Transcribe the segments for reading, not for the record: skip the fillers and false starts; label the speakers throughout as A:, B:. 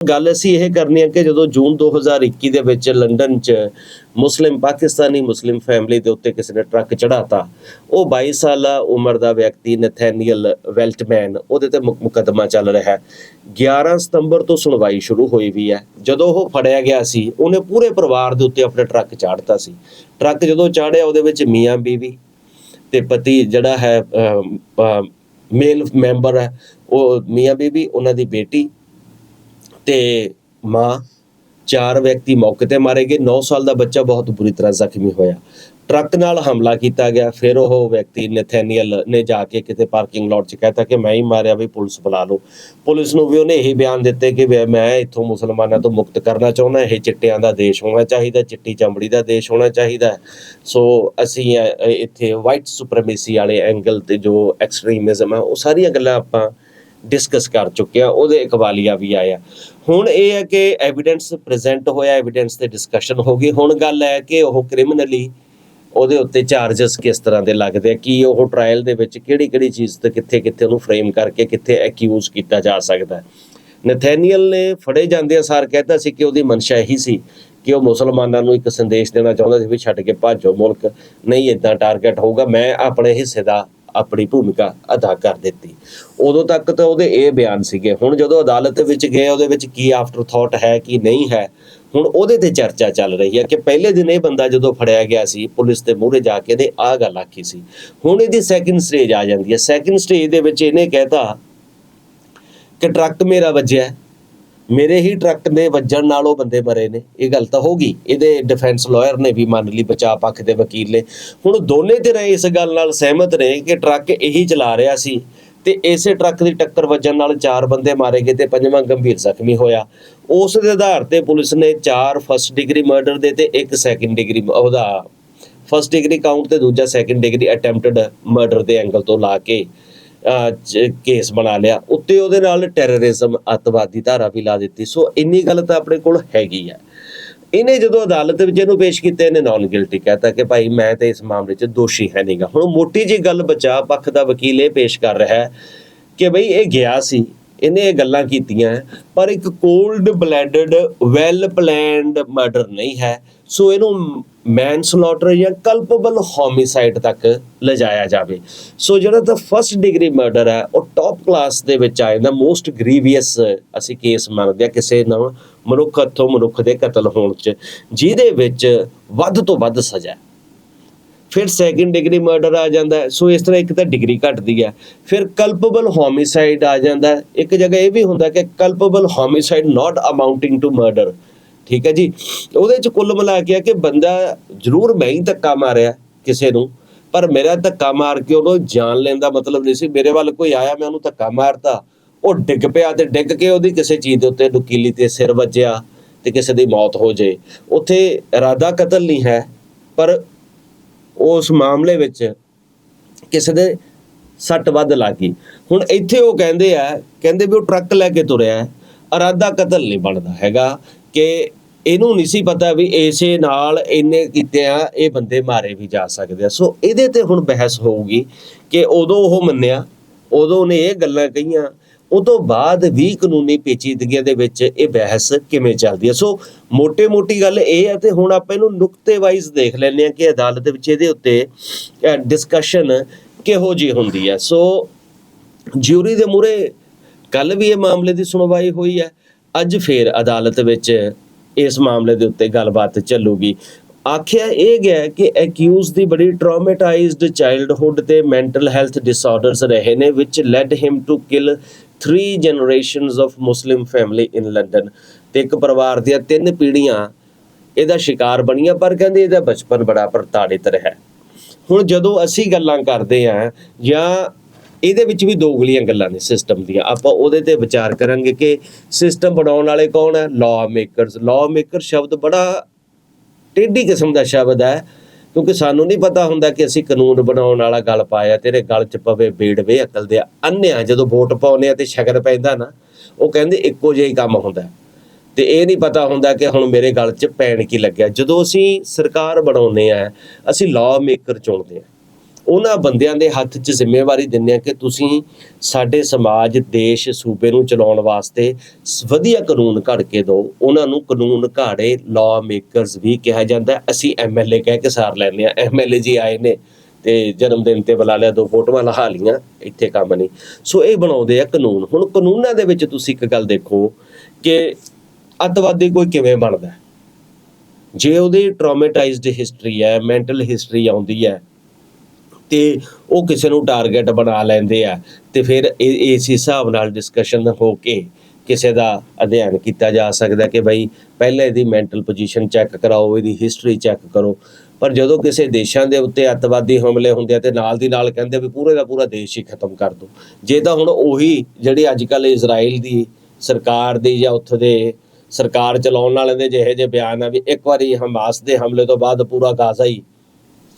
A: ਗੱਲ ਅਸੀਂ ਇਹ ਕਰਨੀ ਹੈ ਕਿ ਜਦੋਂ ਜੂਨ 2021 ਦੇ ਵਿੱਚ ਲੰਡਨ 'ਚ ਪਾਕਿਸਤਾਨੀ ਮੁਸਲਿਮ ਫੈਮਿਲੀ ਦੇ ਉੱਤੇ ਕਿਸੇ ਨੇ ਟਰੱਕ ਚੜ੍ਹਾਤਾ, ਉਹ 22 ਸਾਲਾ ਉਮਰ ਦਾ ਵਿਅਕਤੀ ਨਥੈਨੀਅਲ ਵੈਲਟਮੈਨ, ਉਹਦੇ ਤੇ ਮੁਕੱਦਮਾ ਚੱਲ ਰਿਹਾ ਹੈ। 11 ਸਤੰਬਰ ਤੋਂ ਸੁਣਵਾਈ ਸ਼ੁਰੂ ਹੋਈ ਵੀ ਹੈ। ਜਦੋਂ ਉਹ ਫੜਿਆ ਗਿਆ ਸੀ, ਉਹਨੇ ਪੂਰੇ ਪਰਿਵਾਰ ਦੇ ਉੱਤੇ ਆਪਣੇ ਟਰੱਕ ਚਾੜ੍ਹਤਾ ਸੀ। ਟਰੱਕ ਜਦੋਂ ਚਾੜ੍ਹਿਆ, ਉਹਦੇ ਵਿੱਚ ਮੀਆਂ ਬੀਵੀ ਤੇ ਪਤੀ ਜਿਹੜਾ ਹੈ ਮੇਲ ਮੈਂਬਰ ਹੈ, ਉਹ ਮੀਆਂ ਬੀਵੀ, ਉਹਨਾਂ ਦੀ ਬੇਟੀ ਤੇ ਮਾਂ, 4 ਵਿਅਕਤੀ ਮੌਕੇ ਤੇ ਮਾਰੇ ਗਏ। 9 ਸਾਲ ਦਾ ਬੱਚਾ ਬਹੁਤ ਬੁਰੀ ਤਰ੍ਹਾਂ ਜ਼ਖਮੀ ਹੋਇਆ। ਟਰੱਕ ਨਾਲ ਹਮਲਾ ਕੀਤਾ ਗਿਆ। ਫਿਰ ਉਹ ਵਿਅਕਤੀ ਨਥੈਨੀਅਲ ਨੇ ਜਾ ਕੇ ਕਿਤੇ ਪਾਰਕਿੰਗ ਲੋਟ 'ਚ ਕਹਿਤਾ ਕਿ ਮੈਂ ਹੀ ਮਾਰਿਆ, ਵੀ ਪੁਲਿਸ ਬੁਲਾ ਲਓ। ਪੁਲਿਸ ਨੂੰ ਵੀ ਉਹਨੇ ਇਹੀ ਬਿਆਨ ਦਿੱਤੇ ਕਿ ਮੈਂ ਇੱਥੋਂ ਮੁਸਲਮਾਨਾਂ ਤੋਂ ਮੁਕਤ ਕਰਨਾ ਚਾਹੁੰਦਾ, ਇਹ ਚਿੱਟਿਆਂ ਦਾ ਦੇਸ਼ ਹੋਣਾ ਚਾਹੀਦਾ, ਚਿੱਟੀ ਚਮੜੀ ਦਾ ਦੇਸ਼ ਹੋਣਾ ਚਾਹੀਦਾ। ਸੋ ਅਸੀਂ ਇੱਥੇ ਵਾਈਟ ਸੁਪਰਮੇਸੀ ਵਾਲੇ ਐਂਗਲ ਤੇ ਜੋ ਐਕਸਟ੍ਰੀਮਿਜ਼ਮ ਆ, ਉਹ ਸਾਰੀਆਂ ਗੱਲਾਂ ਆਪਾਂ ਡਿਸਕਸ ਕਰ ਚੁੱਕੇ ਆ। ਉਹਦੇ ਇਕਬਾਲੀਆ ਵੀ ਆਇਆ। ਹੁਣ ਇਹ ਹੈ ਕਿ ਐਵੀਡੈਂਸ ਪ੍ਰੈਜ਼ੈਂਟ ਹੋਇਆ, ਐਵੀਡੈਂਸ ਤੇ ਡਿਸਕਸ਼ਨ ਹੋ ਗਈ। ਹੁਣ ਗੱਲ ਹੈ ਕਿ ਉਹ ਕ੍ਰਿਮੀਨਲੀ ਉਹਦੇ ਉੱਤੇ ਚਾਰਜਸ ਕਿਸ ਤਰ੍ਹਾਂ ਦੇ ਲੱਗਦੇ ਆ, ਕੀ ਉਹ ਟਰਾਇਲ ਦੇ ਵਿੱਚ ਕਿਹੜੀ ਚੀਜ਼ ਤੇ ਕਿੱਥੇ ਉਹਨੂੰ ਫਰੇਮ ਕਰਕੇ ਕਿੱਥੇ ਐਕਿਊਜ਼ ਕੀਤਾ ਜਾ ਸਕਦਾ। ਨਥੈਨੀਅਲ ਨੇ ਫੜੇ ਜਾਂਦੇ ਸਾਰ ਕਹਿਤਾ ਸੀ ਕਿ ਉਹਦੀ ਮਨਸ਼ਾ ਇਹੀ ਸੀ ਕਿ ਉਹ ਮੁਸਲਮਾਨਾਂ ਨੂੰ ਇੱਕ ਸੰਦੇਸ਼ ਦੇਣਾ ਚਾਹੁੰਦਾ ਸੀ ਵੀ ਛੱਡ ਕੇ ਭੱਜੋ ਮੁਲਕ, ਨਹੀਂ ਇੱਦਾਂ ਟਾਰਗੇਟ ਹੋਊਗਾ। ਮੈਂ ਆਪਣੇ ਹਿੱਸੇ ਦਾ ਆਪਣੀ ਭੂਮਿਕਾ ਅਦਾ ਕਰ ਦਿੱਤੀ। ਉਦੋਂ ਤੱਕ ਤਾਂ ਉਹਦੇ ਇਹ ਬਿਆਨ ਸੀਗੇ। ਹੁਣ ਜਦੋਂ ਅਦਾਲਤ ਵਿੱਚ ਗਏ, ਉਹਦੇ ਵਿੱਚ ਕੀ ਆਫਟਰ ਥਾਟ ਹੈ ਕੀ ਨਹੀਂ ਹੈ, ਹੁਣ ਉਹਦੇ ਤੇ ਚਰਚਾ ਚੱਲ ਰਹੀ ਹੈ ਕਿ ਪਹਿਲੇ ਦਿਨ ਇਹ ਬੰਦਾ ਜਦੋਂ ਫੜਿਆ ਗਿਆ ਸੀ, ਪੁਲਿਸ ਦੇ ਮੂਹਰੇ ਜਾ ਕੇ ਇਹਨੇ ਆਹ ਗੱਲ ਆਖੀ ਸੀ। ਹੁਣ ਇਹਦੀ ਸੈਕਿੰਡ ਸਟੇਜ ਆ ਜਾਂਦੀ ਹੈ। ਸੈਕਿੰਡ ਸਟੇਜ ਦੇ ਵਿੱਚ ਇਹਨੇ ਕਹਿਤਾ ਕਿ ਟਰੱਕ ਮੇਰਾ ਵੱਜਿਆ, ਮੇਰੇ ਹੀ ਟਰੱਕ ਦੇ ਵੱਜਣ ਨਾਲ ਉਹ ਬੰਦੇ ਮਰੇ ਨੇ। ਇਹ ਗੱਲ ਤਾਂ ਹੋ ਗਈ। ਇਹਦੇ ਡਿਫੈਂਸ ਲਾਇਰ ਨੇ ਵੀ ਮੰਨ ਲਈ, ਬਚਾਅ ਪੱਖ ਦੇ ਵਕੀਲ ਨੇ। ਹੁਣ ਦੋਨੇ ਧਿਰਾਂ ਇਸ ਗੱਲ ਨਾਲ ਸਹਿਮਤ ਨੇ ਕਿ ਟਰੱਕ ਇਹੀ ਚਲਾ ਰਿਹਾ ਸੀ ਤੇ ਇਸੇ ਟਰੱਕ ਦੀ ਟੱਕਰ ਵੱਜਣ ਨਾਲ 4 ਬੰਦੇ ਮਾਰੇ ਗਏ ਤੇ 5ਵਾਂ ਗੰਭੀਰ ਜ਼ਖਮੀ ਹੋਇਆ। ਉਸ ਦੇ ਆਧਾਰ ਤੇ ਪੁਲਿਸ ਨੇ 4 ਫਸਟ ਡਿਗਰੀ ਮਰਡਰ ਦੇ ਤੇ 1 ਸੈਕਿੰਡ ਡਿਗਰੀ, ਉਹਦਾ ਫਸਟ ਡਿਗਰੀ ਕਾਊਂਟ ਤੇ ਦੂਜਾ ਸੈਕਿੰਡ ਡਿਗਰੀ ਅਟੈਂਪਟਡ ਮਰਡਰ ਦੇ ਐਂਗਲ ਤੋਂ ਲਾ ਕੇ ਕੇਸ ਬਣਾ ਲਿਆ। ਉੱਤੇ ਉਹਦੇ ਨਾਲ ਟੈਰਰਿਜ਼ਮ, ਅੱਤਵਾਦੀ ਧਾਰਾ ਵੀ ਲਾ ਦਿੱਤੀ। ਸੋ ਇੰਨੀ ਗੱਲ ਤਾਂ ਆਪਣੇ ਕੋਲ ਹੈਗੀ ਹੈ। ਇਹਨੇ ਜਦੋਂ ਅਦਾਲਤ ਵਿੱਚ ਇਹਨੂੰ ਪੇਸ਼ ਕੀਤਾ, ਇਹਨੇ ਨੌਨ ਗਿਲਟੀ ਕਹਿਤਾ ਕਿ ਭਾਈ ਮੈਂ ਤੇ ਇਸ ਮਾਮਲੇ 'ਚ ਦੋਸ਼ੀ ਹੈ ਨਹੀਂਗਾ। ਹੁਣ ਮੋਟੀ ਜਿਹੀ ਗੱਲ ਬਚਾਅ ਪੱਖ ਦਾ ਵਕੀਲ ਇਹ ਪੇਸ਼ ਕਰ ਰਿਹਾ ਹੈ ਕਿ ਬਈ ਇਹ ਗਿਆ ਸੀ, ਇਹਨੇ ਇਹ ਗੱਲਾਂ ਕੀਤੀਆਂ, ਪਰ ਇੱਕ ਕੋਲਡ ਬਲੈਡਡ ਵੈਲ ਪਲੈਨਡ ਮਰਡਰ ਨਹੀਂ ਹੈ। ਸੋ ਇਹਨੂੰ ਮੈਨਸਲੌਟਰ ਜਾਂ ਕਲਪੇਬਲ ਹੋਮਿਸਾਈਡ ਤੱਕ ਲਿਜਾਇਆ ਜਾਵੇ। ਸੋ ਜਿਹੜਾ ਤਾਂ ਫਸਟ ਡਿਗਰੀ ਮਰਡਰ ਹੈ, ਉਹ ਟੌਪ ਕਲਾਸ ਦੇ ਵਿੱਚ ਆ ਜਾਂਦਾ। ਮੋਸਟ ਗ੍ਰੀਵੀਅਸ ਅਸੀਂ ਕੇਸ ਮੰਨਦੇ ਹਾਂ ਕਿਸੇ ਨਾਲ ਮਨੁੱਖ ਹੱਥੋਂ ਮਨੁੱਖ ਦੇ ਕਤਲ ਹੋਣ 'ਚ, ਜਿਹਦੇ ਵਿੱਚ ਵੱਧ ਤੋਂ ਵੱਧ ਸਜ਼ਾ। ਫਿਰ ਸੈਕਿੰਡ ਡਿਗਰੀ ਮਰਡਰ ਆ ਜਾਂਦਾ। ਸੋ ਇਸ ਤਰ੍ਹਾਂ ਇੱਕ ਤਾਂ ਡਿਗਰੀ ਘਟਦੀ ਹੈ। ਫਿਰ ਕਲਪੇਬਲ ਹੋਮਿਸਾਈਡ ਆ ਜਾਂਦਾ। ਇੱਕ ਜਗ੍ਹਾ ਇਹ ਵੀ ਹੁੰਦਾ ਕਿ culpable homicide not amounting to murder, ਠੀਕ ਹੈ ਜੀ। ਉਹਦੇ 'ਚ ਕੁੱਲ ਮਿਲਾ ਕੇ ਕਿ ਬੰਦਾ ਜ਼ਰੂਰ ਮੈਂ ਹੀ ਧੱਕਾ ਮਾਰਿਆ ਕਿਸੇ ਨੂੰ, ਪਰ ਮੇਰਾ ਧੱਕਾ ਮਾਰ ਕੇ ਉਹਨੂੰ ਜਾਨ ਲੈਣ ਦਾ ਮਤਲਬ ਨਹੀਂ ਸੀ। ਮੇਰੇ ਵੱਲ ਕੋਈ ਆਇਆ, ਮੈਂ ਉਹਨੂੰ ਧੱਕਾ ਮਾਰਤਾ, ਉਹ ਡਿੱਗ ਪਿਆ ਤੇ ਡਿੱਗ ਕੇ ਉਹਦੀ ਕਿਸੇ ਚੀਜ਼ ਦੇ ਉੱਤੇ ਨੁਕੀਲੀ ਤੇ ਸਿਰ ਵੱਜਿਆ ਤੇ ਕਿਸੇ ਦੀ ਮੌਤ ਹੋ ਜਾਏ। ਉੱਥੇ ਇਰਾਦਾ ਕਤਲ ਨਹੀਂ ਹੈ, ਪਰ ਉਸ ਮਾਮਲੇ ਵਿੱਚ ਕਿਸੇ ਦੇ ਸੱਟ ਵੱਧ ਲੱਗ ਗਈ। ਹੁਣ ਇੱਥੇ ਉਹ ਕਹਿੰਦੇ ਵੀ ਉਹ ਟਰੱਕ ਲੈ ਕੇ ਤੁਰਿਆ, ਇਰਾਦਾ ਕਤਲ ਨਹੀਂ ਬਣਦਾ ਹੈਗਾ ਕਿ ਇਹਨੂੰ ਨਹੀਂ ਸੀ ਪਤਾ ਵੀ ਇਸੇ ਨਾਲ ਇੰਨੇ ਕੀਤਿਆਂ ਇਹ ਬੰਦੇ ਮਾਰੇ ਵੀ ਜਾ ਸਕਦੇ ਆ। ਸੋ ਇਹਦੇ ਤੇ ਹੁਣ ਬਹਿਸ ਹੋਊਗੀ ਕਿ ਉਦੋਂ ਉਹ ਮੰਨਿਆ, ਉਦੋਂ ਉਹਨੇ ਇਹ ਗੱਲਾਂ ਕਹੀਆਂ, ਉਹ ਤੋਂ ਬਾਅਦ ਵੀ ਕਾਨੂੰਨੀ ਪੇਚੀਦਗੀਆਂ ਦੇ ਵਿੱਚ ਇਹ ਬਹਿਸ ਕਿਵੇਂ ਚੱਲਦੀ ਹੈ। ਸੋ ਮੋਟੀ ਗੱਲ ਇਹ ਹੈ। ਤੇ ਹੁਣ ਆਪਾਂ ਇਹਨੂੰ ਨੁਕਤੇ ਵਾਈਜ਼ ਦੇਖ ਲੈਂਦੇ ਹਾਂ ਕਿ ਅਦਾਲਤ ਵਿੱਚ ਇਹਦੇ ਉੱਤੇ ਡਿਸਕਸ਼ਨ ਕਿਹੋ ਜਿਹੀ ਹੁੰਦੀ ਹੈ। ਸੋ ਜਿਊਰੀ ਦੇ ਮੂਹਰੇ ਕੱਲ ਵੀ ਇਹ ਮਾਮਲੇ ਦੀ ਸੁਣਵਾਈ ਹੋਈ ਹੈ। ਅੱਜ ਫਿਰ ਅਦਾਲਤ ਵਿੱਚ ਇਸ ਮਾਮਲੇ ਦੇ ਉੱਤੇ ਗੱਲਬਾਤ ਚੱਲੂਗੀ। ਆਖਿਆ ਇਹ ਗਿਆ ਕਿ ਐਕਿਊਜ਼ ਦੀ ਬੜੀ ਟਰਾਮੇਟਾਈਜ਼ਡ ਚਾਈਲਡਹੁੱਡ ਤੇ ਮੈਂਟਲ ਹੈਲਥ ਡਿਸਆਰਡਰਸ ਰਹੇ ਨੇ, which led him to kill 3 generations of Muslim family in London. ਤੇ ਇੱਕ ਪਰਿਵਾਰ ਦੀਆਂ 3 ਪੀੜ੍ਹੀਆਂ ਇਹਦਾ ਸ਼ਿਕਾਰ ਬਣੀਆਂ, ਪਰ ਕਹਿੰਦੇ ਇਹਦਾ ਬਚਪਨ ਬੜਾ ਪ੍ਰਤਾੜਿਤ ਰਿਹਾ। ਹੁਣ ਜਦੋਂ ਅਸੀਂ ਗੱਲਾਂ ਕਰਦੇ ਹਾਂ, ਜਾਂ ਇਹਦੇ ਵਿੱਚ ਵੀ ਦੋਗਲੀਆਂ ਗੱਲਾਂ ਨੇ ਸਿਸਟਮ ਦੀਆਂ, ਆਪਾਂ ਉਹਦੇ ਤੇ ਵਿਚਾਰ ਕਰਾਂਗੇ ਕਿ ਸਿਸਟਮ ਬਣਾਉਣ ਵਾਲੇ ਕੌਣ ਹੈ? Law makers. ਲਾਅ ਮੇਕਰ ਸ਼ਬਦ ਬੜਾ ਟੇਢੀ ਕਿਸਮ ਦਾ ਸ਼ਬਦ ਹੈ, ਕਿਉਂਕਿ ਸਾਨੂੰ ਨਹੀਂ ਪਤਾ ਹੁੰਦਾ ਕਿ ਅਸੀਂ ਕਾਨੂੰਨ ਬਣਾਉਣ ਵਾਲਾ ਗਲ ਪਾਇਆ, ਤੇਰੇ ਗਲ 'ਚ ਪਵੇ ਬੇੜਵੇ ਅਕਲ ਦੇ ਅੰਨ੍ਹਿਆਂ। ਜਦੋਂ ਵੋਟ ਪਾਉਂਦੇ ਆ ਤੇ ਸ਼ਗਨ ਪੈਂਦਾ ਨਾ, ਉਹ ਕਹਿੰਦੇ ਇੱਕੋ ਜਿਹਾ ਹੀ ਕੰਮ ਹੁੰਦਾ, ਤੇ ਇਹ ਨਹੀਂ ਪਤਾ ਹੁੰਦਾ ਕਿ ਹੁਣ ਮੇਰੇ ਗਲ 'ਚ ਪੈਣ ਕੀ ਲੱਗਿਆ। ਜਦੋਂ ਅਸੀਂ ਸਰਕਾਰ ਬਣਾਉਂਦੇ ਆ, ਅਸੀਂ ਲਾਅ ਮੇਕਰ ਚੁਣਦੇ ਹਾਂ। ਉਹਨਾਂ ਬੰਦਿਆਂ ਦੇ ਹੱਥ 'ਚ ਜ਼ਿੰਮੇਵਾਰੀ ਦਿੰਦੇ ਆ ਕਿ ਤੁਸੀਂ ਸਾਡੇ ਸਮਾਜ, ਦੇਸ਼, ਸੂਬੇ ਨੂੰ ਚਲਾਉਣ ਵਾਸਤੇ ਵਧੀਆ ਕਾਨੂੰਨ ਘੜ ਕੇ ਦਿਓ। ਉਹਨਾਂ ਨੂੰ ਕਾਨੂੰਨ ਘਾੜੇ ਲਾਅ ਮੇਕਰਸ ਵੀ ਕਿਹਾ ਜਾਂਦਾ। ਅਸੀਂ MLA ਕਹਿ ਕੇ ਸਾਰ ਲੈਂਦੇ ਹਾਂ। MLA ਜੀ ਆਏ ਨੇ ਤੇ ਜਨਮ ਦਿਨ ਤੇ ਬੁਲਾ ਲਿਆ, 2 ਫੋਟੋਆਂ ਲਹਾ ਲਈਆਂ, ਇੱਥੇ ਕੰਮ ਨਹੀਂ। ਸੋ ਇਹ ਬਣਾਉਂਦੇ ਆ ਕਾਨੂੰਨ। ਹੁਣ ਕਾਨੂੰਨਾਂ ਦੇ ਵਿੱਚ ਤੁਸੀਂ ਇੱਕ ਗੱਲ ਦੇਖੋ ਕਿ ਅੱਤਵਾਦੀ ਕੋਈ ਕਿਵੇਂ ਬਣਦਾ। ਜੇ ਉਹਦੀ ਟਰਾਮੇਟਾਈਜ਼ਡ ਹਿਸਟਰੀ ਹੈ, ਮੈਂਟਲ ਹਿਸਟਰੀ ਆਉਂਦੀ ਹੈ ਤੇ ਉਹ ਕਿਸੇ ਨੂੰ ਟਾਰਗੇਟ ਬਣਾ ਲੈਂਦੇ ਆ, ਤੇ ਫਿਰ ਇਸ ਹਿਸਾਬ ਨਾਲ ਡਿਸਕਸ਼ਨ ਹੋ ਕੇ ਕਿਸੇ ਦਾ ਅਧਿਐਨ ਕੀਤਾ ਜਾ ਸਕਦਾ ਕਿ ਬਈ ਪਹਿਲਾਂ ਇਹਦੀ ਮੈਂਟਲ ਪੋਜੀਸ਼ਨ ਚੈੱਕ ਕਰਾਓ, ਇਹਦੀ ਹਿਸਟਰੀ ਚੈੱਕ ਕਰੋ। ਪਰ ਜਦੋਂ ਕਿਸੇ ਦੇਸ਼ਾਂ ਦੇ ਉੱਤੇ ਅੱਤਵਾਦੀ ਹਮਲੇ ਹੁੰਦੇ ਆ ਤੇ ਨਾਲ ਦੀ ਨਾਲ ਕਹਿੰਦੇ ਵੀ ਪੂਰੇ ਦਾ ਪੂਰਾ ਦੇਸ਼ ਹੀ ਖਤਮ ਕਰ ਦਿਓ। ਜੇ ਤਾਂ ਹੁਣ ਉਹੀ ਜਿਹੜੀ ਅੱਜ ਕੱਲ੍ਹ ਇਜ਼ਰਾਈਲ ਦੀ ਸਰਕਾਰ ਦੀ ਜਾਂ ਉੱਥੇ ਦੇ ਸਰਕਾਰ ਚਲਾਉਣ ਵਾਲਿਆਂ ਦੇ ਜਿਹੇ ਜਿਹੇ ਬਿਆਨ ਆ ਵੀ ਇੱਕ ਵਾਰੀ ਹਮਾਸ ਦੇ ਹਮਲੇ ਤੋਂ ਬਾਅਦ ਪੂਰਾ ਗਾਜ਼ਾ ਹੀ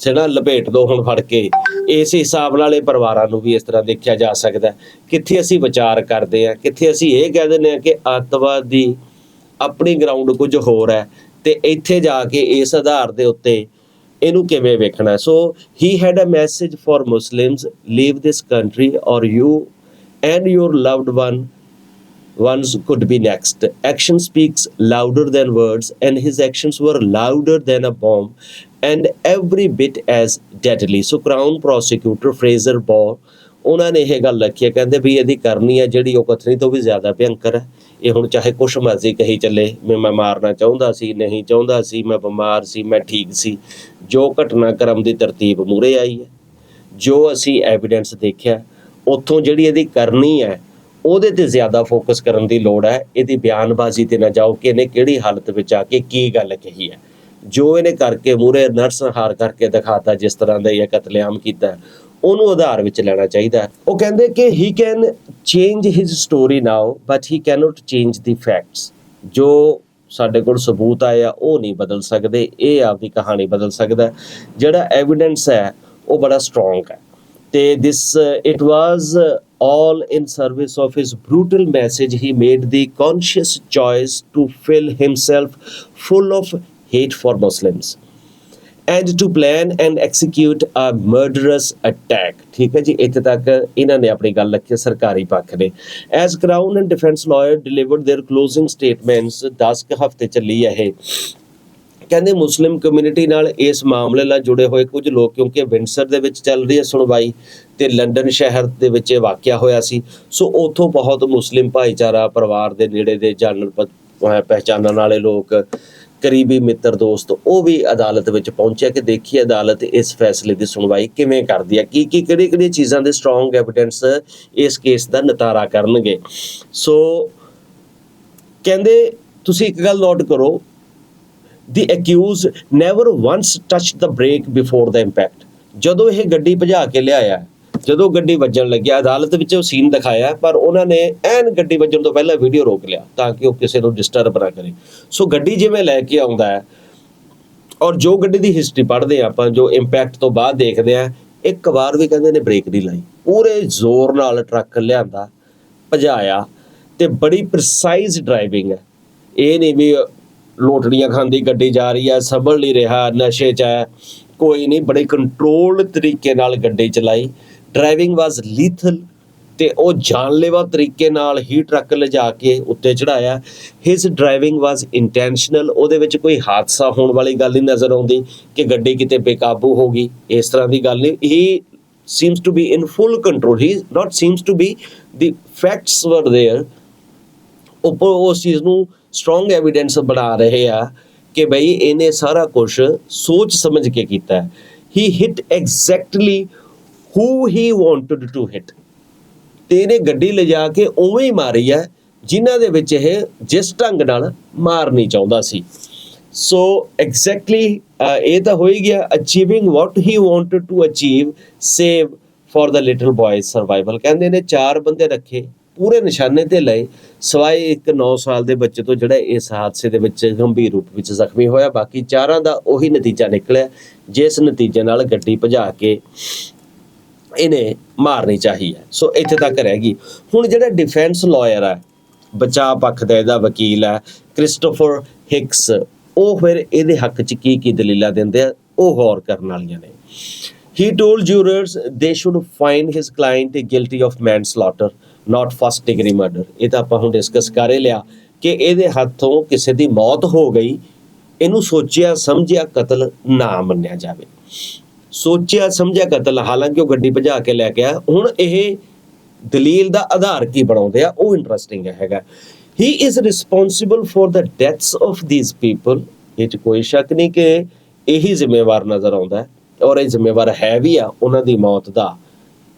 A: ਜਿਹੜਾ ਲਪੇਟ ਦੋ ਹੁਣ ਫੜ ਕੇ, ਇਸ ਹਿਸਾਬ ਨਾਲ ਇਹ ਪਰਿਵਾਰਾਂ ਨੂੰ ਵੀ ਇਸ ਤਰ੍ਹਾਂ ਦੇਖਿਆ ਜਾ ਸਕਦਾ। ਕਿੱਥੇ ਅਸੀਂ ਵਿਚਾਰ ਕਰਦੇ ਹਾਂ, ਕਿੱਥੇ ਅਸੀਂ ਇਹ ਕਹਿ ਦਿੰਦੇ ਹਾਂ ਕਿ ਅੱਤਵਾਦੀ ਆਪਣੀ ਗਰਾਊਂਡ ਕੁਝ ਹੋਰ ਹੈ ਤੇ ਇੱਥੇ ਜਾ ਕੇ ਇਸ ਆਧਾਰ ਦੇ ਉੱਤੇ ਇਹਨੂੰ ਕਿਵੇਂ ਵੇਖਣਾ। So he had a message for Muslims, leave this country or you and your loved ones could be next. Action speaks louder than words, and his actions were louder than a bomb and every bit as deadly. So Crown Prosecutor Fraser Baugh ਉਹਨਾਂ ਨੇ ਇਹ ਗੱਲ ਰੱਖੀ ਹੈ, ਕਹਿੰਦੇ ਵੀ ਇਹਦੀ ਕਰਨੀ ਹੈ ਜਿਹੜੀ ਉਹ ਕਥਨੀ ਤੋਂ ਵੀ ਜ਼ਿਆਦਾ ਭਿਅੰਕਰ ਹੈ। ਇਹ ਹੁਣ ਚਾਹੇ ਕੁਛ ਮਰਜ਼ੀ ਕਹੀ ਚੱਲੇ, ਮੈਂ ਮਾਰਨਾ ਚਾਹੁੰਦਾ ਸੀ, ਨਹੀਂ ਚਾਹੁੰਦਾ ਸੀ, ਮੈਂ ਬਿਮਾਰ ਸੀ, ਮੈਂ ਠੀਕ ਸੀ, ਜੋ ਘਟਨਾਕ੍ਰਮ ਦੀ ਤਰਤੀਬ ਮੂਹਰੇ ਆਈ ਹੈ, ਜੋ ਅਸੀਂ ਐਵੀਡੈਂਸ ਦੇਖਿਆ, ਉੱਥੋਂ ਜਿਹੜੀ ਇਹਦੀ ਕਰਨੀ ਹੈ ਉਹਦੇ ਤੇ ਜ਼ਿਆਦਾ ਫੋਕਸ ਕਰਨ ਦੀ ਲੋੜ ਹੈ। ਇਹਦੀ ਬਿਆਨਬਾਜ਼ੀ ਤੇ ਨਾ ਜਾਓ ਕਿ ਇਹਨੇ ਕਿਹੜੀ ਹਾਲਤ ਵਿੱਚ ਆ ਕੇ ਕੀ ਗੱਲ ਕਹੀ ਹੈ। ਜੋ ਇਹਨੇ ਕਰਕੇ ਮੂਹਰੇ ਨਰਸੰਹਾਰ ਕਰਕੇ ਦਿਖਾਤਾ, ਜਿਸ ਤਰ੍ਹਾਂ ਦਾ ਇਹ ਕਤਲੇਆਮ ਕੀਤਾ, ਉਹਨੂੰ ਆਧਾਰ ਵਿੱਚ ਲੈਣਾ ਚਾਹੀਦਾ। ਉਹ ਕਹਿੰਦੇ ਕਿ ਹੀ can change his story now but he cannot change the facts. ਜੋ ਸਾਡੇ ਕੋਲ ਸਬੂਤ ਆਏ ਆ ਉਹ ਨਹੀਂ ਬਦਲ ਸਕਦੇ, ਇਹ ਆਪਦੀ ਕਹਾਣੀ ਬਦਲ ਸਕਦਾ। ਜਿਹੜਾ ਐਵੀਡੈਂਸ ਹੈ ਉਹ ਬੜਾ ਸਟਰੋਂਗ ਹੈ ਤੇ this it was all in service of his brutal message. He made the conscious choice to fill himself full of hate for Muslims and to plan and execute a murderous attack. ठीक है जी, ਇੱਥੇ ਤੱਕ ਇਹਨਾਂ ਨੇ ਆਪਣੀ ਗੱਲ ਰੱਖੀ ਸਰਕਾਰੀ ਪੱਖ ਨੇ। As Crown and defense lawyer delivered their closing statements, 10 ਹਫ਼ਤੇ ਚੱਲੀ ਹੈ ਇਹ। ਕਹਿੰਦੇ ਮੁਸਲਿਮ ਕਮਿਊਨਿਟੀ ਨਾਲ ਇਸ ਮਾਮਲੇ ਨਾਲ ਜੁੜੇ ਹੋਏ ਕੁਝ ਲੋਕ, ਕਿਉਂਕਿ ਵਿੰਡਸਰ ਦੇ ਵਿੱਚ ਚੱਲ ਰਹੀ ਹੈ ਸੁਣਵਾਈ ਤੇ ਲੰਡਨ ਸ਼ਹਿਰ ਦੇ ਵਿੱਚ ਇਹ ਵਾਕਿਆ ਹੋਇਆ ਸੀ, ਸੋ ਉੱਥੋਂ ਬਹੁਤ ਮੁਸਲਿਮ ਭਾਈਚਾਰਾ, ਪਰਿਵਾਰ ਦੇ ਨੇੜੇ ਦੇ ਜਾਣਨ ਪਹਿਚਾਨਣ ਵਾਲੇ ਲੋਕ, ਕਰੀਬੀ ਮਿੱਤਰ, ਦੋਸਤ, ਉਹ ਵੀ ਅਦਾਲਤ ਵਿੱਚ ਪਹੁੰਚਿਆ ਕਿ ਦੇਖੀਏ ਅਦਾਲਤ ਇਸ ਫੈਸਲੇ ਦੀ ਸੁਣਵਾਈ ਕਿਵੇਂ ਕਰਦੀ ਹੈ, ਕਿਹੜੀਆਂ ਚੀਜ਼ਾਂ ਦੇ ਸਟਰੋਂਗ ਐਵੀਡੈਂਸ ਇਸ ਕੇਸ ਦਾ ਨਿਤਾਰਾ ਕਰਨਗੇ। ਸੋ ਕਹਿੰਦੇ ਤੁਸੀਂ ਇੱਕ ਗੱਲ ਨੋਟ ਕਰੋ, the accused never once touched the brake before the impact. ਜਦੋਂ ਇਹ ਗੱਡੀ ਭਜਾ ਕੇ ਲਿਆਇਆ, ਜਦੋਂ ਗੱਡੀ ਵੱਜਣ ਲੱਗਿਆ, ਅਦਾਲਤ ਵਿੱਚ ਉਹ ਸੀਨ ਦਿਖਾਇਆ, ਪਰ ਉਹਨਾਂ ਨੇ ਐਨ ਗੱਡੀ ਵੱਜਣ ਤੋਂ ਪਹਿਲਾਂ ਵੀਡੀਓ ਰੋਕ ਲਿਆ ਤਾਂ ਕਿ ਉਹ ਕਿਸੇ ਨੂੰ ਡਿਸਟਰਬ ਨਾ ਕਰੇ। ਸੋ ਗੱਡੀ ਜਿਵੇਂ ਲੈ ਕੇ ਆਉਂਦਾ ਹੈ ਔਰ ਜੋ ਗੱਡੀ ਦੀ ਹਿਸਟਰੀ ਪੜ੍ਹਦੇ ਹਾਂ ਆਪਾਂ, ਜੋ ਇੰਪੈਕਟ ਤੋਂ ਬਾਅਦ ਦੇਖਦੇ ਹਾਂ, ਇੱਕ ਵਾਰ ਵੀ ਕਹਿੰਦੇ ਨੇ ਬ੍ਰੇਕ ਨਹੀਂ ਲਾਈ, ਪੂਰੇ ਜ਼ੋਰ ਨਾਲ ਟਰੱਕ ਲਿਆਂਦਾ, ਭਜਾਇਆ ਤੇ ਬੜੀ ਪ੍ਰੀਸਾਈਜ਼ ਡਰਾਈਵਿੰਗ ਹੈ। ਇਹ ਨਹੀਂ ਵੀ ਲੋਟੜੀਆਂ ਖਾਂਦੀ ਗੱਡੀ ਜਾ ਰਹੀ ਹੈ, ਸੰਭਲ ਨਹੀਂ ਰਿਹਾ, ਨਸ਼ੇ 'ਚ ਹੈ, ਕੋਈ ਨਹੀਂ, ਬੜੇ ਕੰਟਰੋਲਡ ਤਰੀਕੇ ਨਾਲ ਗੱਡੀ ਚਲਾਈ। ਡਰਾਈਵਿੰਗ ਵਾਜ਼ ਲੀਥਲ ਤੇ ਉਹ ਜਾਨਲੇਵਾ ਤਰੀਕੇ ਨਾਲ ਹੀ ਟਰੱਕ ਲਿਜਾ ਕੇ ਉੱਤੇ ਚੜਾਇਆ। ਹਿਜ਼ ਡਰਾਈਵਿੰਗ ਵਾਜ਼ ਇੰਟੈਂਸ਼ਨਲ। ਉਹਦੇ ਵਿੱਚ ਕੋਈ ਹਾਦਸਾ ਹੋਣ ਵਾਲੀ ਗੱਲ ਨਹੀਂ ਨਜ਼ਰ ਆਉਂਦੀ ਕਿ ਗੱਡੀ ਕਿਤੇ ਬੇਕਾਬੂ ਹੋ ਗਈ, ਇਸ ਤਰ੍ਹਾਂ ਦੀ ਗੱਲ ਨਹੀਂ। ਹੀ seems to be in full control. He not seems to be, the facts were there. ਉੱਪਰ ਉਸ ਚੀਜ਼ ਨੂੰ ਸਟਰੋਂਗ ਐਵੀਡੈਂਸ ਬਣਾ ਰਹੇ ਆ ਕਿ ਬਈ ਇਹਨੇ ਸਾਰਾ ਕੁਛ ਸੋਚ ਸਮਝ ਕੇ ਕੀਤਾ ਹੈ। He hit exactly who he wanted to hit, ਤੇ ਇਹਨੇ ਗੱਡੀ ਲਿਜਾ ਕੇ ਉਵੇਂ ਹੀ ਮਾਰੀ ਹੈ ਜਿਨ੍ਹਾਂ ਦੇ ਵਿੱਚ ਇਹ ਜਿਸ ਢੰਗ ਨਾਲ ਮਾਰਨੀ ਚਾਹੁੰਦਾ ਸੀ। ਸੋ ਐਗਜ਼ੈਕਟਲੀ ਇਹ ਤਾਂ ਹੋ ਹੀ ਗਿਆ, achieving what he wanted to achieve, save for the little boys survival. ਕਹਿੰਦੇ ਨੇ 4 ਬੰਦੇ ਰੱਖੇ, ਪੂਰੇ ਨਿਸ਼ਾਨੇ ਤੇ ਲਏ, ਸਵਾਏ ਇੱਕ 9 ਸਾਲ ਦੇ ਬੱਚੇ ਤੋਂ ਜਿਹੜਾ ਇਸ ਹਾਦਸੇ ਦੇ ਵਿੱਚ ਗੰਭੀਰ ਰੂਪ ਵਿੱਚ ਜ਼ਖਮੀ ਹੋਇਆ। ਬਾਕੀ 4 ਦਾ ਉਹੀ ਨਤੀਜਾ ਨਿਕਲਿਆ ਜਿਸ ਨਤੀਜੇ ਨਾਲ ਗੱਡੀ ਭਜਾ ਕੇ ਇਹਨੇ ਮਾਰਨੀ ਚਾਹੀ ਹੈ। ਸੋ ਇੱਥੇ ਤੱਕ ਰਹਿ ਗਈ। ਹੁਣ ਜਿਹੜਾ ਡਿਫੈਂਸ ਲਾਇਰ ਹੈ, ਬਚਾਅ ਪੱਖ ਦਾ ਇਹਦਾ ਵਕੀਲ ਹੈ ਕ੍ਰਿਸਟੋਫਰ ਹਿਕਸ, ਉਹ ਫਿਰ ਇਹਦੇ ਹੱਕ 'ਚ ਕੀ ਦਲੀਲਾਂ ਦਿੰਦੇ ਆ, ਉਹ ਗੌਰ ਕਰਨ ਵਾਲੀਆਂ ਨੇ। He told jurors they should find his client guilty of manslaughter, not first degree murder. ਇਹ ਤਾਂ ਆਪਾਂ ਹੁਣ ਡਿਸਕਸ ਕਰ ਹੀ ਲਿਆ ਕਿ ਇਹਦੇ ਹੱਥੋਂ ਕਿਸੇ ਦੀ ਮੌਤ ਹੋ ਗਈ, ਇਹਨੂੰ ਸੋਚਿਆ ਸਮਝਿਆ ਕਤਲ ਨਾ ਮੰਨਿਆ ਜਾਵੇ। ਸੋਚਿਆ ਸਮਝਿਆ ਕਤਲ, ਹਾਲਾਂਕਿ ਉਹ ਗੱਡੀ ਭਜਾ ਕੇ ਲੈ ਗਿਆ। ਹੁਣ ਇਹ ਦਲੀਲ ਦਾ ਆਧਾਰ ਕੀ ਬਣਾਉਂਦੇ ਆ, ਉਹ ਇੰਟਰਸਟਿੰਗ ਹੈਗਾ। ਹੀ is responsible for the deaths of these people. ਇਹ 'ਚ ਕੋਈ ਸ਼ੱਕ ਨਹੀਂ ਕਿ ਇਹੀ ਜ਼ਿੰਮੇਵਾਰ ਨਜ਼ਰ ਆਉਂਦਾ ਔਰ ਇਹ ਜ਼ਿੰਮੇਵਾਰ ਹੈ ਵੀ ਆ ਉਹਨਾਂ ਦੀ ਮੌਤ ਦਾ।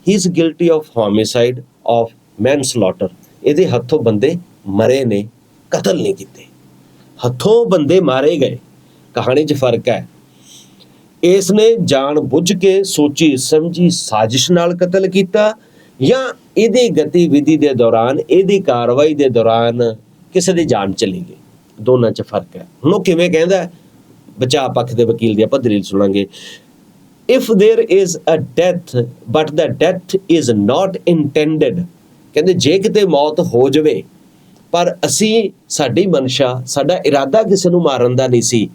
A: He is guilty of homicide of manslaughter. ਇਹਦੇ ਹੱਥੋਂ ਬੰਦੇ ਮਰੇ ਨੇ, ਕਤਲ ਨਹੀਂ ਕੀਤੇ, ਹੱਥੋਂ ਬੰਦੇ ਮਾਰੇ ਗਏ। ਕਹਾਣੀ 'ਚ ਫਰਕ ਹੈ। ਇਸ ਨੇ ਜਾਣ ਬੁੱਝ ਕੇ ਸੋਚੀ ਸਮਝੀ ਸਾਜ਼ਿਸ਼ ਨਾਲ ਕਤਲ ਕੀਤਾ ਜਾਂ ਇਹਦੀ ਗਤੀਵਿਧੀ ਦੇ ਦੌਰਾਨ, ਇਹਦੀ ਕਾਰਵਾਈ ਦੇ ਦੌਰਾਨ ਕਿਸੇ ਦੀ ਜਾਨ ਚਲੀ ਗਈ। ਦੋਨਾਂ 'ਚ ਫਰਕ ਹੈ। ਹੁਣ ਉਹ ਕਿਵੇਂ ਕਹਿੰਦਾ, ਬਚਾਅ ਪੱਖ ਦੇ ਵਕੀਲ ਦੀ ਆਪਾਂ ਦਲੀਲ ਸੁਣਾਂਗੇ। If there is a death but the death is not intended. ਕਹਿੰਦੇ ਜੇ ਕਿਤੇ ਮੌਤ ਹੋ ਜਾਵੇ ਪਰ ਅਸੀਂ, ਸਾਡੀ ਮਨਸ਼ਾ, ਸਾਡਾ ਇਰਾਦਾ ਕਿਸੇ ਨੂੰ ਮਾਰਨ ਦਾ ਨਹੀਂ ਸੀ,